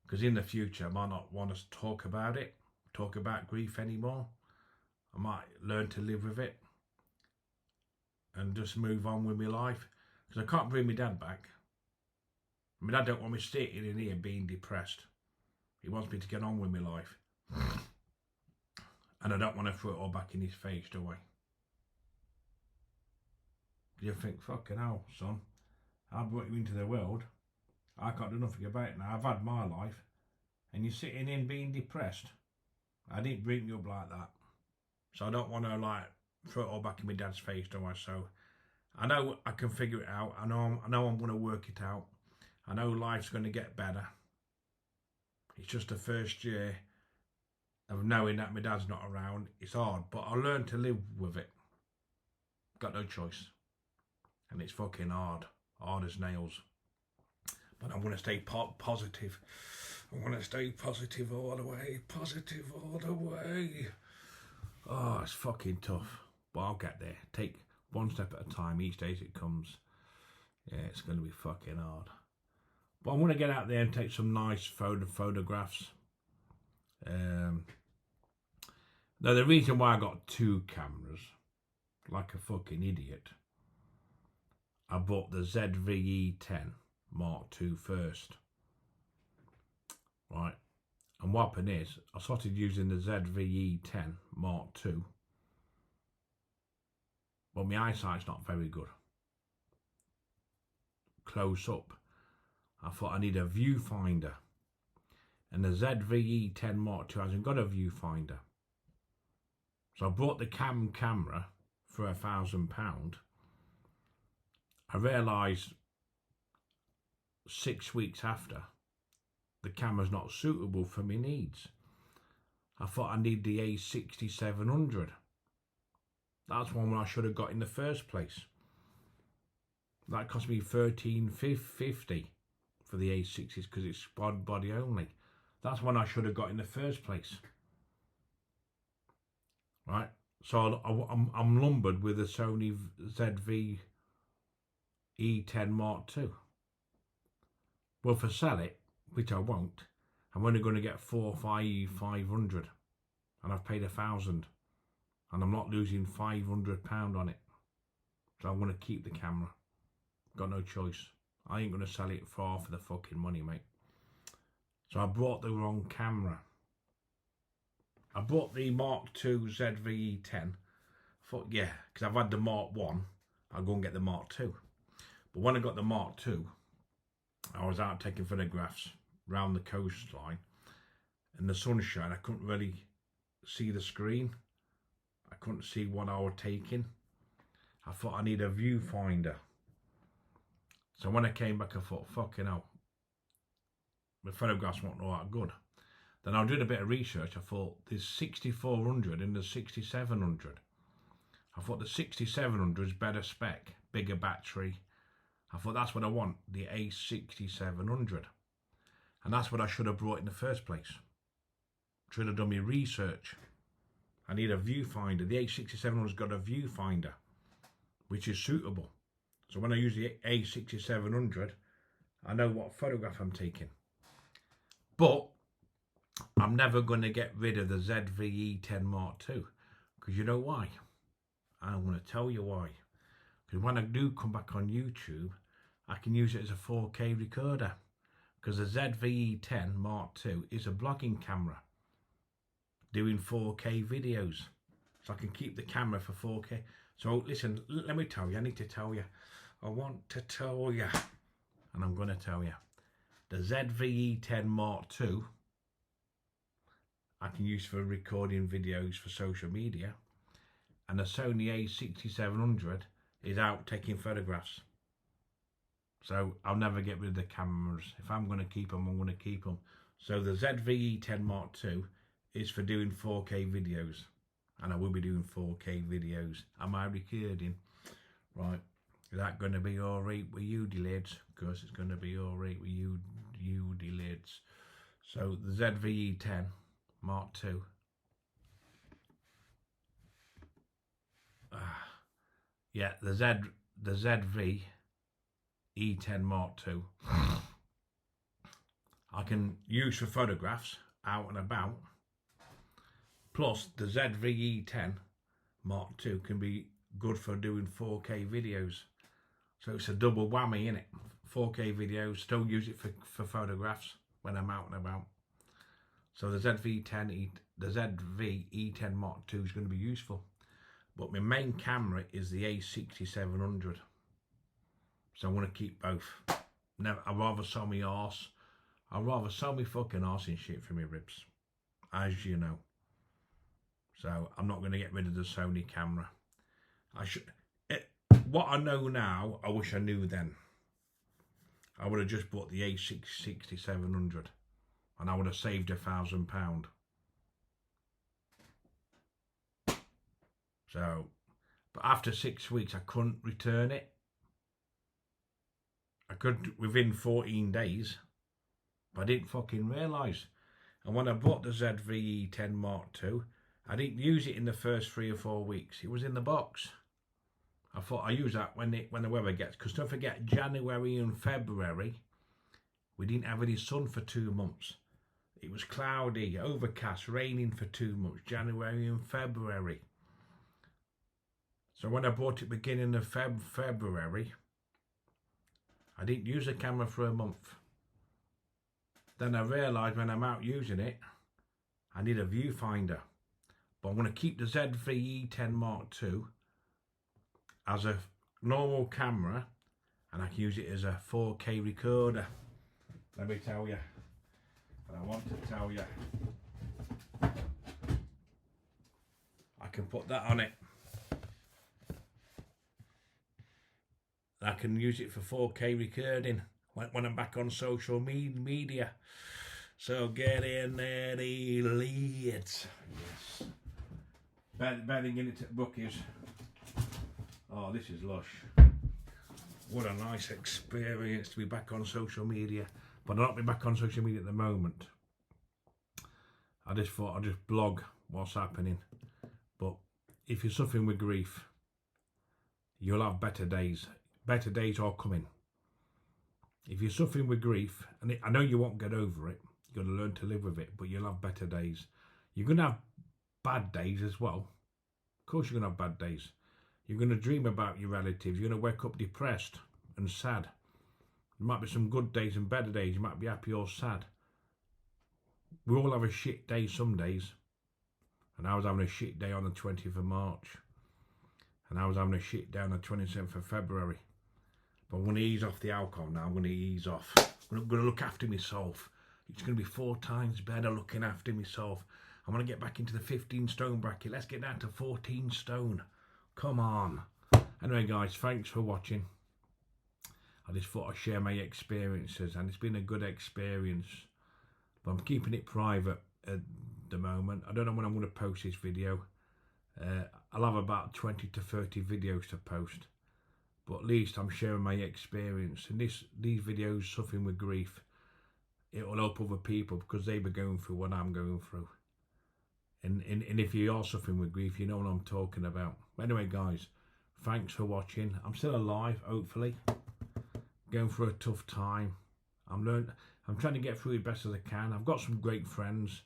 because in the future I might not want to talk about grief anymore. I might learn to live with it and just move on with my life, because I can't bring my dad back. My dad don't want me sitting in here being depressed. He wants me to get on with my life, and I don't want to throw it all back in his face, do I? You think, fucking hell, son, I brought you into the world, I can't do nothing about it now, I've had my life, and you're sitting in being depressed. I didn't bring you up like that, so I don't want to like throw it all back in my dad's face, do I? So I know I can figure it out. I know I'm going to work it out. I know life's going to get better. It's just the first year of knowing that my dad's not around. It's hard, but I learned to live with it. Got no choice. And it's fucking hard as nails. But I'm going to stay positive. I want to stay positive all the way. Positive all the way. Oh, it's fucking tough. But I'll get there. Take one step at a time. Each day as it comes. Yeah, it's going to be fucking hard. But I'm going to get out there and take some nice photographs. Now, the reason why I got 2 cameras like a fucking idiot, I bought the ZVE10 Mark II first, right? And what happened is, I started using the ZVE10 Mark II, but my eyesight's not very good. Close up, I thought I need a viewfinder, and the ZVE10 Mark II hasn't got a viewfinder. So I bought the camera for £1,000. I realised 6 weeks after, the camera's not suitable for my needs. I thought I need the A6700. That's one I should have got in the first place. That cost me $13.50 for the A60s because it's quad body only. That's one I should have got in the first place. Right, so I'm lumbered with a Sony ZV-E10 Mark II. Well, for sell it, which I won't, I'm only going to get 500, and I've paid £1,000, and I'm not losing £500 on it. So I'm going to keep the camera. Got no choice. I ain't going to sell it for half of the fucking money, mate. So I bought the wrong camera. I bought the Mark II ZVE10. Thought, yeah, because I've had the Mark 1, I'll go and get the Mark II. But when I got the Mark II, I was out taking photographs round the coastline. In the sunshine, I couldn't really see the screen. I couldn't see what I was taking. I thought I need a viewfinder. So when I came back, I thought, fucking hell, the photographs weren't all that good. Then I did a bit of research. I thought there's 6400 and there's 6700. I thought the 6700 is better spec, bigger battery. I thought that's what I want, the A6700. And that's what I should have brought in the first place. Should have done my research. I need a viewfinder. The A6700's got a viewfinder, which is suitable. So when I use the A6700, I know what photograph I'm taking. But I'm never going to get rid of the ZVE10 Mark II. Because you know why? I'm going to tell you why. Because when I do come back on YouTube, I can use it as a 4K recorder. Because the ZVE10 Mark II is a blogging camera doing 4K videos. So I can keep the camera for 4K. So listen, let me tell you, I need to tell you. I want to tell you, and I'm going to tell you. The ZVE10 Mark II, I can use for recording videos for social media. And the Sony A6700 is out taking photographs. So I'll never get rid of the cameras. If I'm going to keep them, I'm going to keep them. So the ZVE10 Mark II is for doing 4K videos. And I will be doing 4K videos. Am I recording? Right. Is that going to be alright with you, lads? Of course it's going to be alright with you, lads. So the ZVE10 Mark II. Yeah, the ZV-E10 Mark II. I can use for photographs out and about. Plus the ZVE10 Mark II can be good for doing 4K videos. So it's a double whammy, innit? 4K videos, still use it for photographs when I'm out and about. So the ZV-E10 Mark II is going to be useful. But my main camera is the A6700. So I'm going to keep both. Never, I'd rather sell me arse. I'd rather sell me fucking arse and shit for my ribs. As you know. So I'm not going to get rid of the Sony camera. I should... What I know now, I wish I knew then. I would have just bought the A6700 and I would have saved £1,000. So, but after 6 weeks, I couldn't return it. I could within 14 days, but I didn't fucking realise. And when I bought the ZVE10 Mark II, I didn't use it in the first 3 or 4 weeks. It was in the box. I thought I use that when the weather gets, because don't forget, January and February, we didn't have any sun for 2 months. It was cloudy, overcast, raining for 2 months, January and February. So when I bought it beginning of February, I didn't use the camera for a month. Then I realised when I'm out using it, I need a viewfinder. But I'm going to keep the Z3E10 Mark II as a normal camera, and I can use it as a 4K recorder. Let me tell you, and I want to tell you, I can put that on it. I can use it for 4K recording when I'm back on social media. So get in there, lads. Yes. Bedding in it at Bucky's. Oh, this is lush. What a nice experience to be back on social media. But I'll not be back on social media at the moment. I just thought I'd just blog what's happening. But if you're suffering with grief, you'll have better days. Better days are coming. If you're suffering with grief, and I know you won't get over it, you've got to learn to live with it, but you'll have better days. You're going to have bad days as well. Of course you're going to have bad days. You're going to dream about your relatives. You're going to wake up depressed and sad. There might be some good days and better days. You might be happy or sad. We all have a shit day some days. And I was having a shit day on the 20th of March. And I was having a shit day on the 27th of February. But I'm going to ease off the alcohol now. I'm going to ease off. I'm going to look after myself. It's going to be 4 times better looking after myself. I want to get back into the 15 stone bracket. Let's get down to 14 stone. Come on. Anyway, guys, thanks for watching. I just thought I'd share my experiences, and it's been a good experience. But I'm keeping it private at the moment. I don't know when I'm going to post this video. I'll have about 20 to 30 videos to post. But at least I'm sharing my experience. And these videos, suffering with grief, it will help other people because they be going through what I'm going through. And if you are suffering with grief, you know what I'm talking about. Anyway, guys, thanks for watching. I'm still alive, hopefully. Going through a tough time. I'm trying to get through it best as I can. I've got some great friends.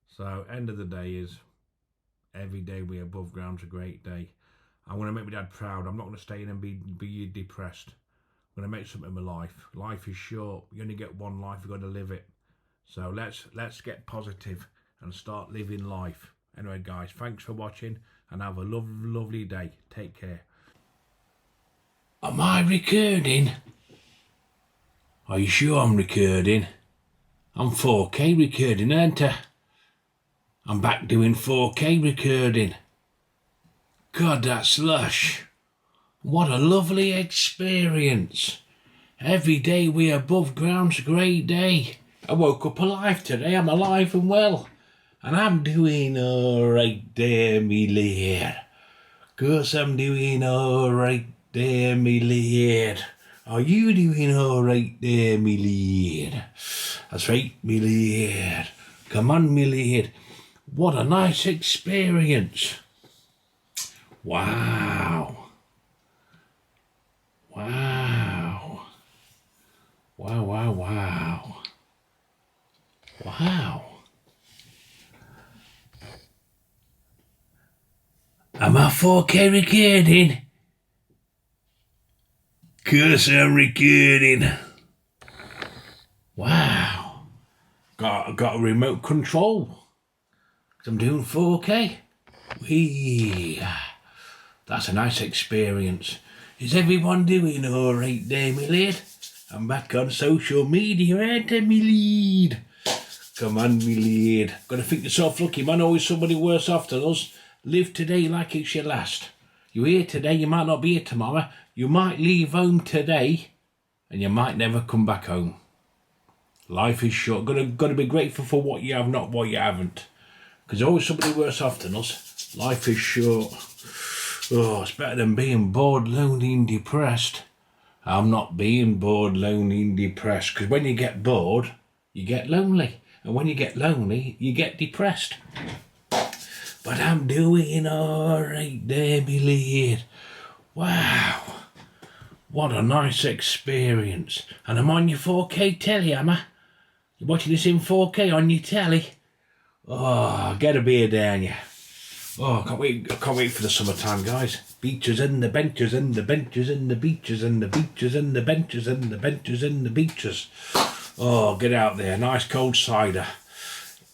So, end of the day is, every day we above ground's a great day. I'm going to make my dad proud. I'm not going to stay in and be depressed. I'm going to make something of my life. Life is short. You only get one life. You've got to live it. So let's get positive and start living life. Anyway, guys, thanks for watching and have a lovely day. Take care. Am I recording? Are you sure I'm recording? I'm 4K recording, aren't I? I'm back doing 4K recording. God, that's lush. What a lovely experience. Every day we above ground's a great day. I woke up alive today. I'm alive and well. And I'm doing alright there, me lad. 'Cause I'm doing alright there, me lad. Are you doing alright there, me lad? That's right, me lad. Come on, me lad. What a nice experience. Wow. Wow. Wow, wow, wow. Wow. Am I 4K recording? 'Cause I'm recording. Wow. Got a remote control. 'Cause I'm doing 4K. Whee. That's a nice experience. Is everyone doing alright there, me lad? I'm back on social media, ain't I, me lad? Come on, me lad. Gotta think yourself lucky, man. Always somebody worse off than us. Live today like it's your last. You're here today, you might not be here tomorrow. You might leave home today, and you might never come back home. Life is short. Gotta be grateful for what you have, not what you haven't. Because always somebody worse off than us. Life is short. Oh, it's better than being bored, lonely and depressed. I'm not being bored, lonely and depressed. Because when you get bored, you get lonely. And when you get lonely, you get depressed. But I'm doing alright there, me lad. Wow. What a nice experience. And I'm on your 4K telly, am I? You're watching this in 4K on your telly? Oh, get a beer down you. Oh, I can't wait for the summertime, guys. Beaches and the benches and the benches and the beaches and the beaches and the benches and the benches and the beaches. Oh, get out there. Nice cold cider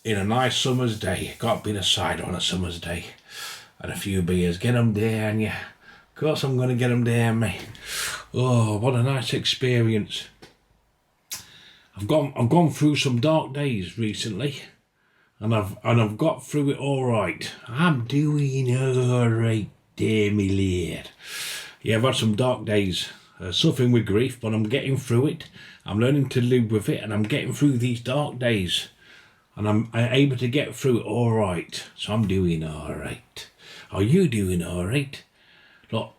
in a nice summer's day. Can't beat a cider on a summer's day. And a few beers. Get them down, yeah. Of course I'm going to get them down, mate. Oh, what a nice experience. I've gone through some dark days recently. And I've got through it all right. I'm doing all right. Dear me lad. Yeah, I've had some dark days, suffering with grief, but I'm getting through it. I'm learning to live with it, and I'm getting through these dark days, and I'm able to get through it all right. So I'm doing all right. Are you doing all right? Look,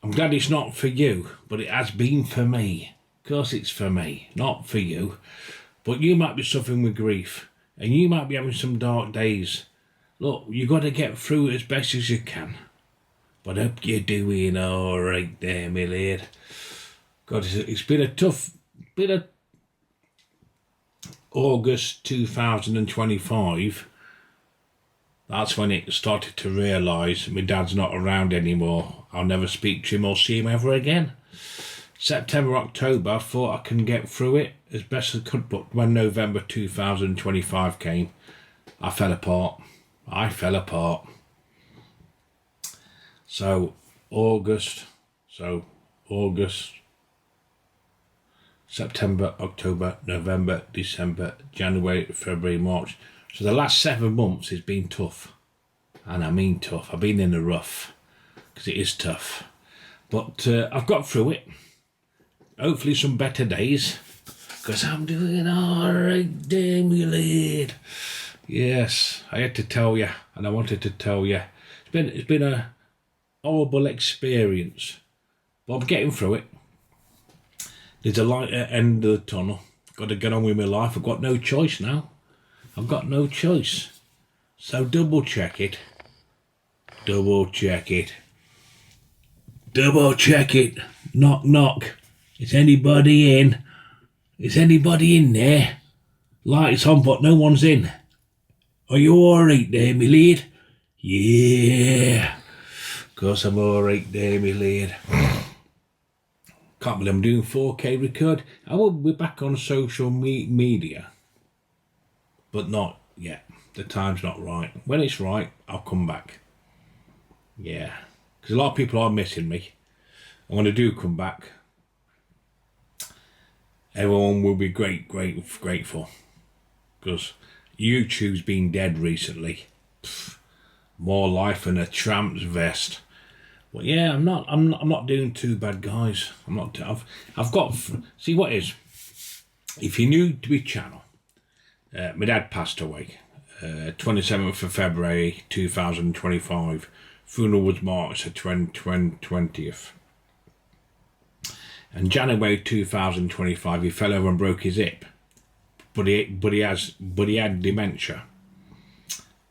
I'm glad it's not for you, but it has been for me. Of course it's for me, not for you. But you might be suffering with grief, and you might be having some dark days. Look, you've got to get through it as best as you can. But I hope you're doing all right there, my lad. God, it's been a tough bit of August 2025. That's when it started to realise my dad's not around anymore. I'll never speak to him or see him ever again. September, October, I thought I can get through it as best as I could, but when November 2025 came, I fell apart. So August, September, October, November, December, January, February, March. So the last 7 months has been tough. And I mean tough. I've been in the rough. Because it is tough. But I've got through it. Hopefully some better days. Because I'm doing all right, damn you lad. Yes, I had to tell you. And I wanted to tell you. It's been a horrible experience. But I'm getting through it. There's a light at the end of the tunnel. Got to get on with my life. I've got no choice now. I've got no choice. So double check it. Double check it. Double check it. Knock, knock. Is anybody in? Is anybody in there? Lights on, but no one's in. Are you alright there, my lad? Yeah. Of course I'm alright there, my lad. Can't believe I'm doing 4K record. I will be back on social media. But not yet. The time's not right. When it's right, I'll come back. Yeah. Because a lot of people are missing me. And when I do come back, everyone will be grateful. Because YouTube's been dead recently. More life than a tramp's vest. But yeah, I'm not doing too bad, guys. I've got. See what is? If you're new to my channel, my dad passed away, 27th of February 2025. Funeral was March the 20th. And January 2025, he fell over and broke his hip. But he had dementia.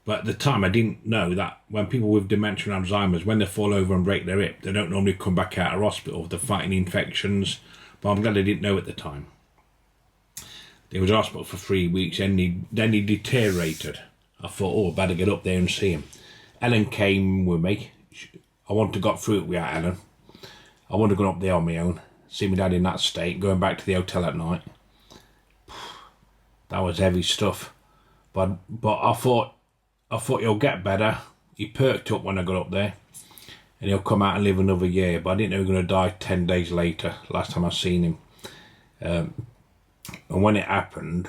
But at the time, I didn't know that when people with dementia and Alzheimer's, when they fall over and break their hip, they don't normally come back out of hospital. They're fighting infections. But I'm glad I didn't know at the time. He was in hospital for 3 weeks, and then he deteriorated. I thought, oh, I better get up there and see him. Ellen came with me. I wanted to got through it without Ellen. I wanted to go up there on my own, see my dad in that state, going back to the hotel at night. That was heavy stuff. But I thought he'll get better. He perked up when I got up there. And he'll come out and live another year. But I didn't know he was going to die 10 days later, last time I seen him. And when it happened,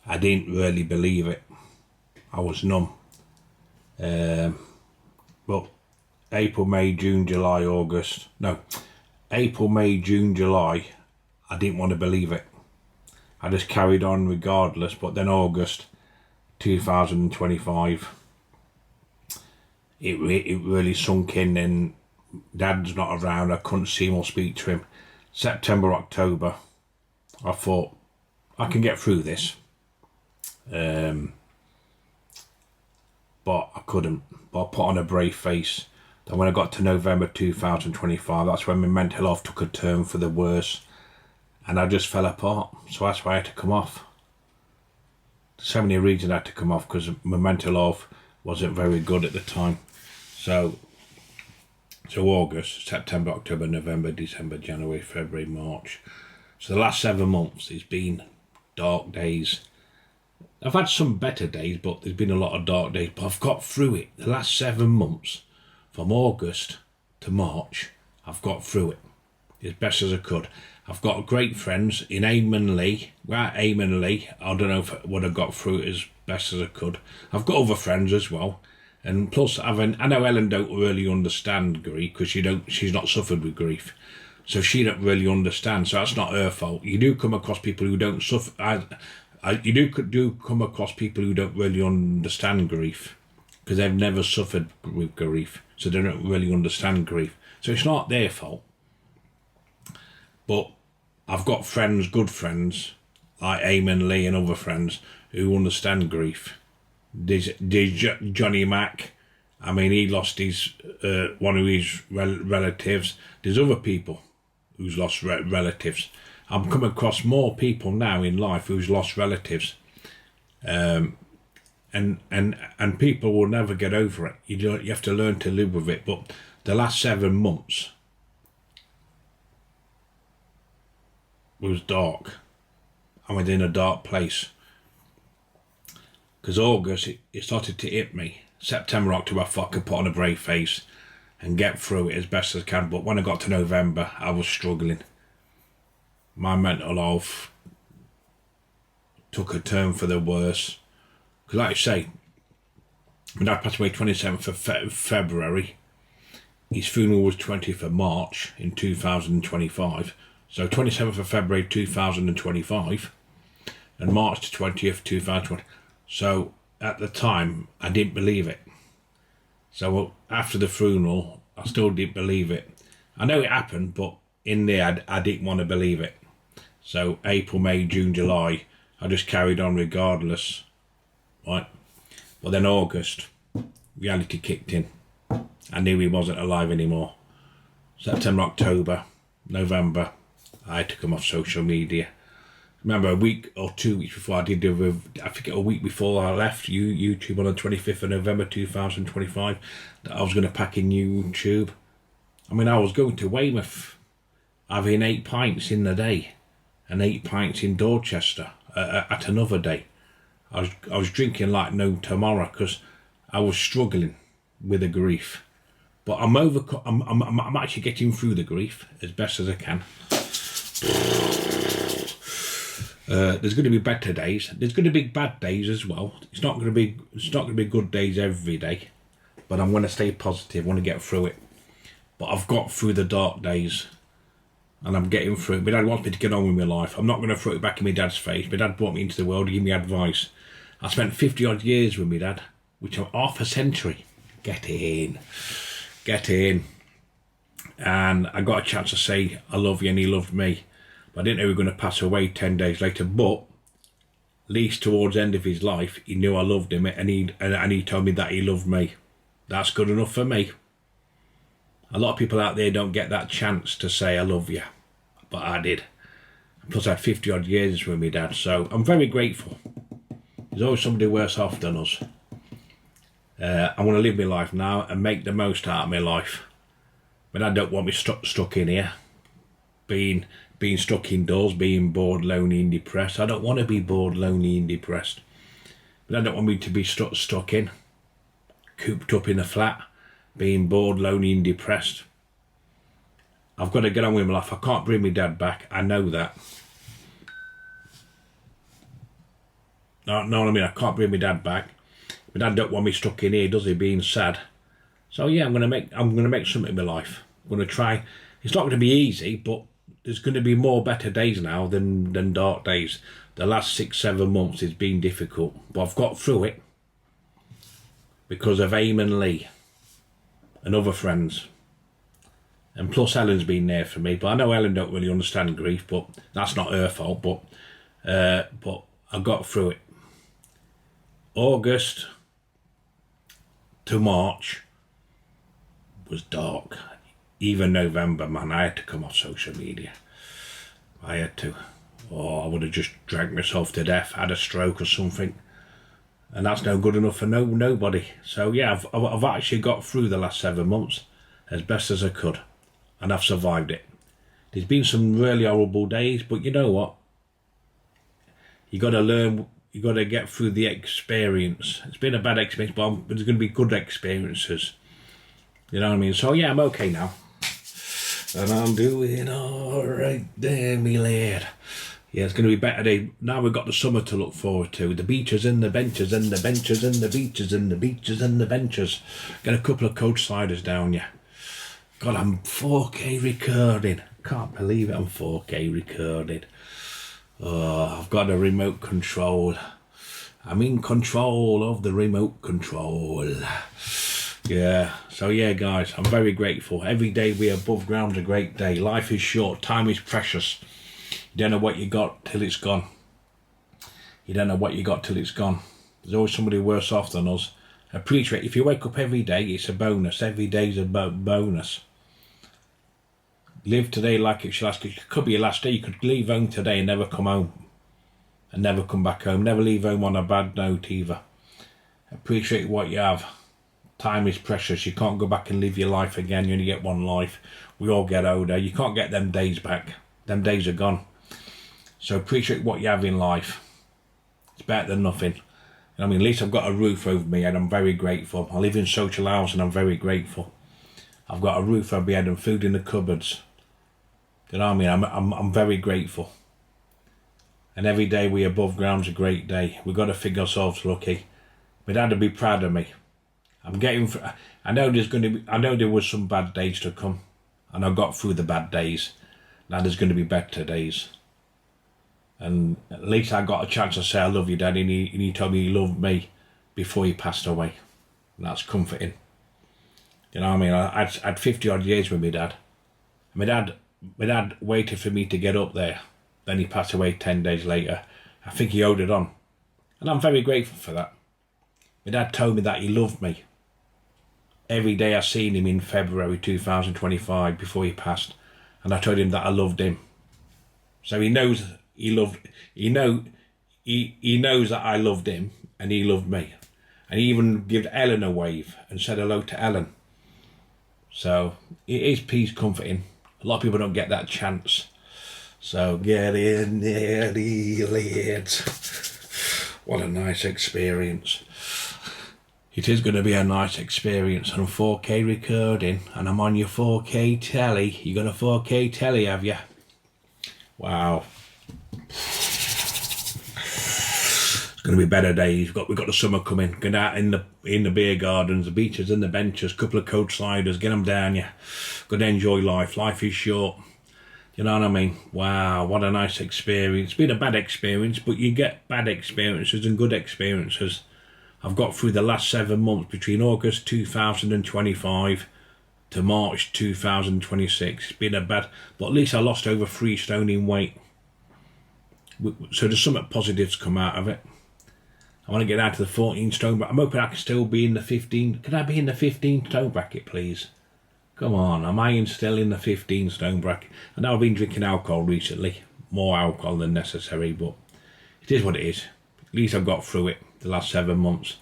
I didn't really believe it. I was numb. But April, May, June, July, August. No, April, May, June, July, I didn't want to believe it. I just carried on regardless. But then August 2025, it really sunk in, and Dad's not around. I couldn't see him or speak to him. September, October, I thought I can get through this. But I couldn't. But I put on a brave face. Then when I got to November 2025, that's when my mental health took a turn for the worse. And I just fell apart. So that's why I had to come off. So many reasons I had to come off, because my mental health wasn't very good at the time. So August, September, October, November, December, January, February, March. So the last 7 months, it's been dark days. I've had some better days, but there's been a lot of dark days. But I've got through it. The last 7 months, from August to March, I've got through it as best as I could. I've got great friends in Eamon Lee. Well, Eamon Lee, I don't know if I would have got through it as best as I could. I've got other friends as well. And plus, I know Ellen don't really understand grief because she's not suffered with grief. So she don't really understand. So that's not her fault. You do come across people who don't suffer. You do come across people who don't really understand grief because they've never suffered with grief. So they don't really understand grief. So it's not their fault. But I've got friends, good friends, like Eamon Lee and other friends who understand grief. There's Johnny Mac. I mean, he lost his one of his relatives. There's other people who's lost relatives. I'm coming across more people now in life who's lost relatives, and people will never get over it. You have to learn to live with it. But the last 7 months was dark. I was in a dark place. Because August, it started to hit me. September, October, I thought I could put on a brave face and get through it as best as I can. But when I got to November, I was struggling. My mental health took a turn for the worse. Because like I say, my dad passed away 27th of February. His funeral was 20th of March in 2025. So 27th of February 2025 and March 20th, 2020. So at the time, I didn't believe it. So after the funeral, I still didn't believe it. I know it happened, but in there, I didn't want to believe it. So April, May, June, July, I just carried on regardless. Right? But then August, reality kicked in. I knew he wasn't alive anymore. September, October, November, I had to come off social media. Remember a week or 2 weeks before I did I forget a week before I left YouTube on the 25th of November 2025 that I was going to pack in YouTube. I mean, I was going to Weymouth having 8 pints in the day and 8 pints in Dorchester at another day. I was drinking like no tomorrow because I was struggling with the grief. But I'm actually getting through the grief as best as I can. There's going to be better days. There's going to be bad days as well. It's not going to be good days every day, but I'm going to stay positive. I want to get through it. But I've got through the dark days, and I'm getting through it. My dad wants me to get on with my life. I'm not going to throw it back in my dad's face. My dad brought me into the world to give me advice. I spent 50 odd years with my dad, which are half a century. Get in. And I got a chance to say I love you, and he loved me. I didn't know he was going to pass away 10 days later, but at least towards the end of his life, he knew I loved him, and he told me that he loved me. That's good enough for me. A lot of people out there don't get that chance to say I love you, but I did. Plus I had 50 odd years with my dad, so I'm very grateful. There's always somebody worse off than us. I want to live my life now and make the most out of my life. But I don't want me stuck in here, being stuck indoors, being bored, lonely and depressed. I don't want to be bored, lonely and depressed. But I don't want me to be stuck in, cooped up in a flat, being bored, lonely and depressed. I've got to get on with my life. I can't bring my dad back. I know that. No, what I mean? I can't bring my dad back. My dad don't want me stuck in here, does he? Being sad. So yeah, I'm gonna make something in my life. I'm gonna try. It's not gonna be easy, but there's going to be more better days now than dark days. The last 6-7 months has been difficult, but I've got through it because of Eamon Lee and other friends. And plus Ellen's been there for me. But I know Ellen don't really understand grief, but that's not her fault. But I got through it. August to March was dark. Even November, man, I had to come off social media. I had to. Or I would have just dragged myself to death, had a stroke or something. And that's no good enough for nobody. So yeah, I've actually got through the last 7 months as best as I could, and I've survived it. There's been some really horrible days, but you know what? You got to learn. You got to get through the experience. It's been a bad experience, but there's going to be good experiences. You know what I mean? So yeah, I'm okay now, and I'm doing all right there, me lad. Yeah, it's going to be better day. Now we've got the summer to look forward to. The beaches and the benches and the benches and the beaches and the beaches and the benches. Get a couple of coach sliders down, yeah. God, I'm 4K recording. Can't believe it, I'm 4K recording. Oh, I've got a remote control. I'm in control of the remote control. Yeah, so yeah, guys, I'm very grateful. Every day we above ground's a great day. Life is short, time is precious. You don't know what you got till it's gone. You don't know what you got till it's gone. There's always somebody worse off than us. Appreciate if you wake up every day, it's a bonus. Every day's a bonus. Live today like it's your last. It could be your last day. You could leave home today and never come home. And never come back home. Never leave home on a bad note either. Appreciate what you have. Time is precious. You can't go back and live your life again. You only get one life. We all get older. You can't get them days back. Them days are gone. So appreciate what you have in life. It's better than nothing. I mean, at least I've got a roof over me and I'm very grateful. I live in social housing and I'm very grateful. I've got a roof over my head and food in the cupboards. You know what I mean? I'm very grateful. And every day we above ground's a great day. We've got to figure ourselves lucky. My dad would be proud of me. I know there was some bad days to come, and I got through the bad days. Now there's going to be better days. And at least I got a chance to say I love you, Daddy, and he told me he loved me before he passed away. And that's comforting. You know what I mean? I had 50 odd years with my dad. My dad waited for me to get up there. Then he passed away 10 days later. I think he owed it on. And I'm very grateful for that. My dad told me that he loved me. Every day I seen him in February 2025 before he passed. And I told him that I loved him. So he knows he knows that I loved him and he loved me. And he even gave Ellen a wave and said hello to Ellen. So it is peace comforting. A lot of people don't get that chance. So get in there, lads. What a nice experience. It is going to be a nice experience. And I'm 4K recording and I'm on your 4K telly. You got a 4K telly, have you? Wow. It's going to be better days. We've got the summer coming. Get out in the beer gardens, the beaches and the benches, couple of coach sliders, get them down you. Got to enjoy life. Life is short. You know what I mean? Wow, what a nice experience. It's been a bad experience, but you get bad experiences and good experiences. I've got through the last 7 months between August 2025 to March 2026. It's been a bad, but at least I lost over 3 stone in weight. So there's some positives come out of it. I want to get down to the 14 stone, but I'm hoping I can still be in the 15. Can I be in the 15 stone bracket, please? Come on, am I still in the 15 stone bracket? I know I've been drinking alcohol recently, more alcohol than necessary, but it is what it is. At least I've got through it the last 7 months.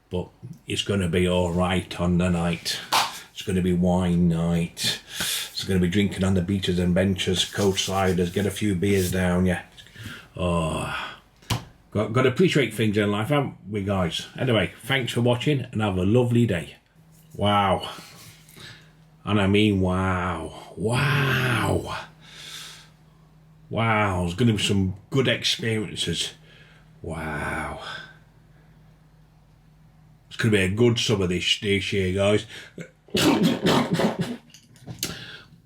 But it's going to be all right on the night. It's going to be wine night. It's going to be drinking on the beaches and benches, coach sliders, get a few beers down, yeah. Oh, got to appreciate things in life, haven't we, guys? Anyway, thanks for watching and have a lovely day. Wow. And I mean, wow. Wow. Wow. There's going to be some good experiences. Wow. It's going to be a good summer this year, guys.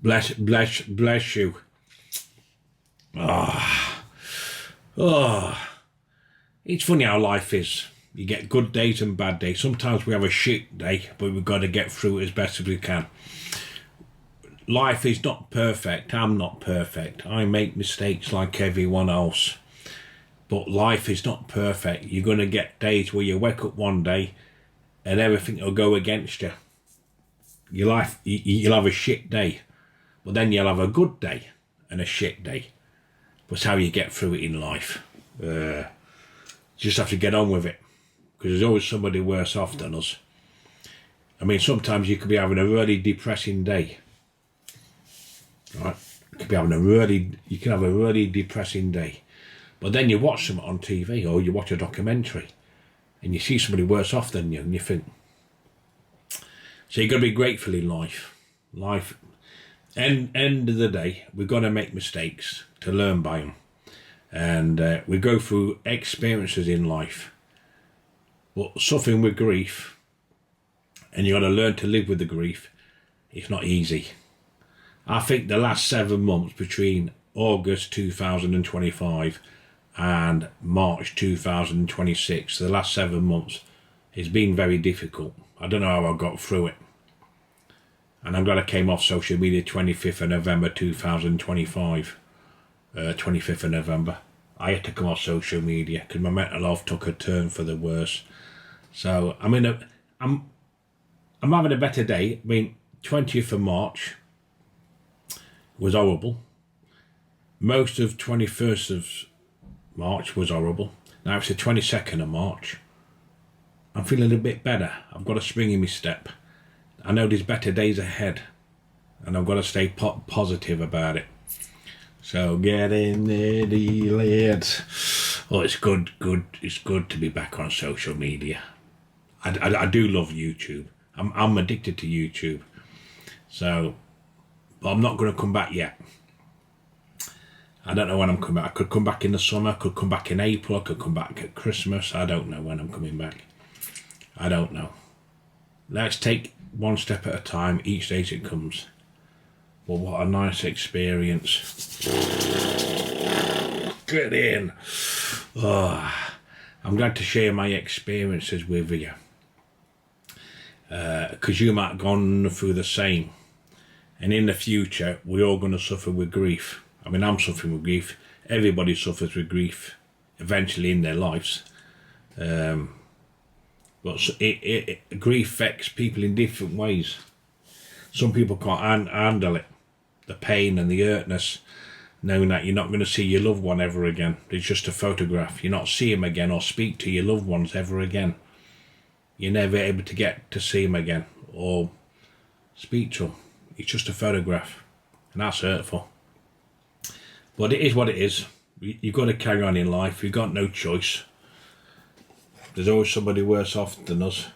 Bless you. Oh. It's funny how life is. You get good days and bad days. Sometimes we have a shit day, but we've got to get through it as best as we can. Life is not perfect. I'm not perfect. I make mistakes like everyone else. But life is not perfect. You're going to get days where you wake up one day and everything will go against you. You'll have a shit day. But then you'll have a good day and a shit day. That's how you get through it in life. You just have to get on with it. because there's always somebody worse off than us. I mean, sometimes you could be having a really depressing day, right? You can have a really depressing day, but then you watch something on TV or you watch a documentary and you see somebody worse off than you, and you think, so you've got to be grateful in life. End of the day, we've got to make mistakes to learn by them, and we go through experiences in life, but suffering with grief, and you've got to learn to live with the grief. It's not easy. I think the last 7 months between August 2025 and March 2026, the last 7 months, has been very difficult. I don't know how I got through it. And I'm glad I came off social media 25th of November 2025. 25th of November. I had to come off social media because my mental health took a turn for the worse. So I'm having a better day. I mean, 20th of March was horrible. Most of 21st of March was horrible. Now it's the 22nd of March. I'm feeling a bit better. I've got a spring in my step. I know there's better days ahead, and I've got to stay positive about it. So get in there, lads. Oh, it's good. It's good to be back on social media. I do love YouTube. I'm addicted to YouTube. So, but I'm not going to come back yet. I don't know when I'm coming back. I could come back in the summer. I could come back in April. I could come back at Christmas. I don't know when I'm coming back. I don't know. Let's take one step at a time, each day as it comes. Well, what a nice experience. Get in. Oh, I'm glad to share my experiences with you. Because you might have gone through the same. And in the future, we're all going to suffer with grief. I mean, I'm suffering with grief. Everybody suffers with grief eventually in their lives. But grief affects people in different ways. Some people can't handle it. The pain and the hurtness, knowing that you're not going to see your loved one ever again. It's just a photograph. You're not see them again or speak to your loved ones ever again. You're never able to get to see them again or speak to them. It's just a photograph. And that's hurtful. But it is what it is. You've got to carry on in life. You've got no choice. There's always somebody worse off than us.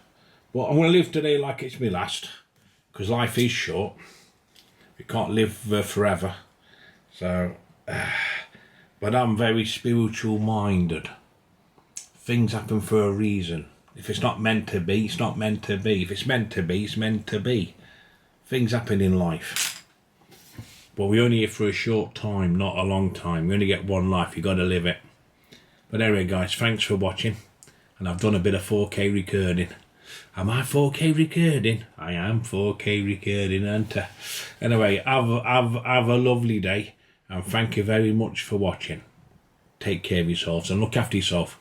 But I'm going to live today like it's my last. Because life is short. We can't live forever. So, but I'm very spiritual minded. Things happen for a reason. If it's not meant to be, it's not meant to be. If it's meant to be, it's meant to be. Things happen in life. But we're only here for a short time, not a long time. We only get one life. You've got to live it. But anyway, guys, thanks for watching. And I've done a bit of 4K recording. Am I 4K recording? I am 4K recording, aren't I? Anyway, have a lovely day. And thank you very much for watching. Take care of yourselves and look after yourself.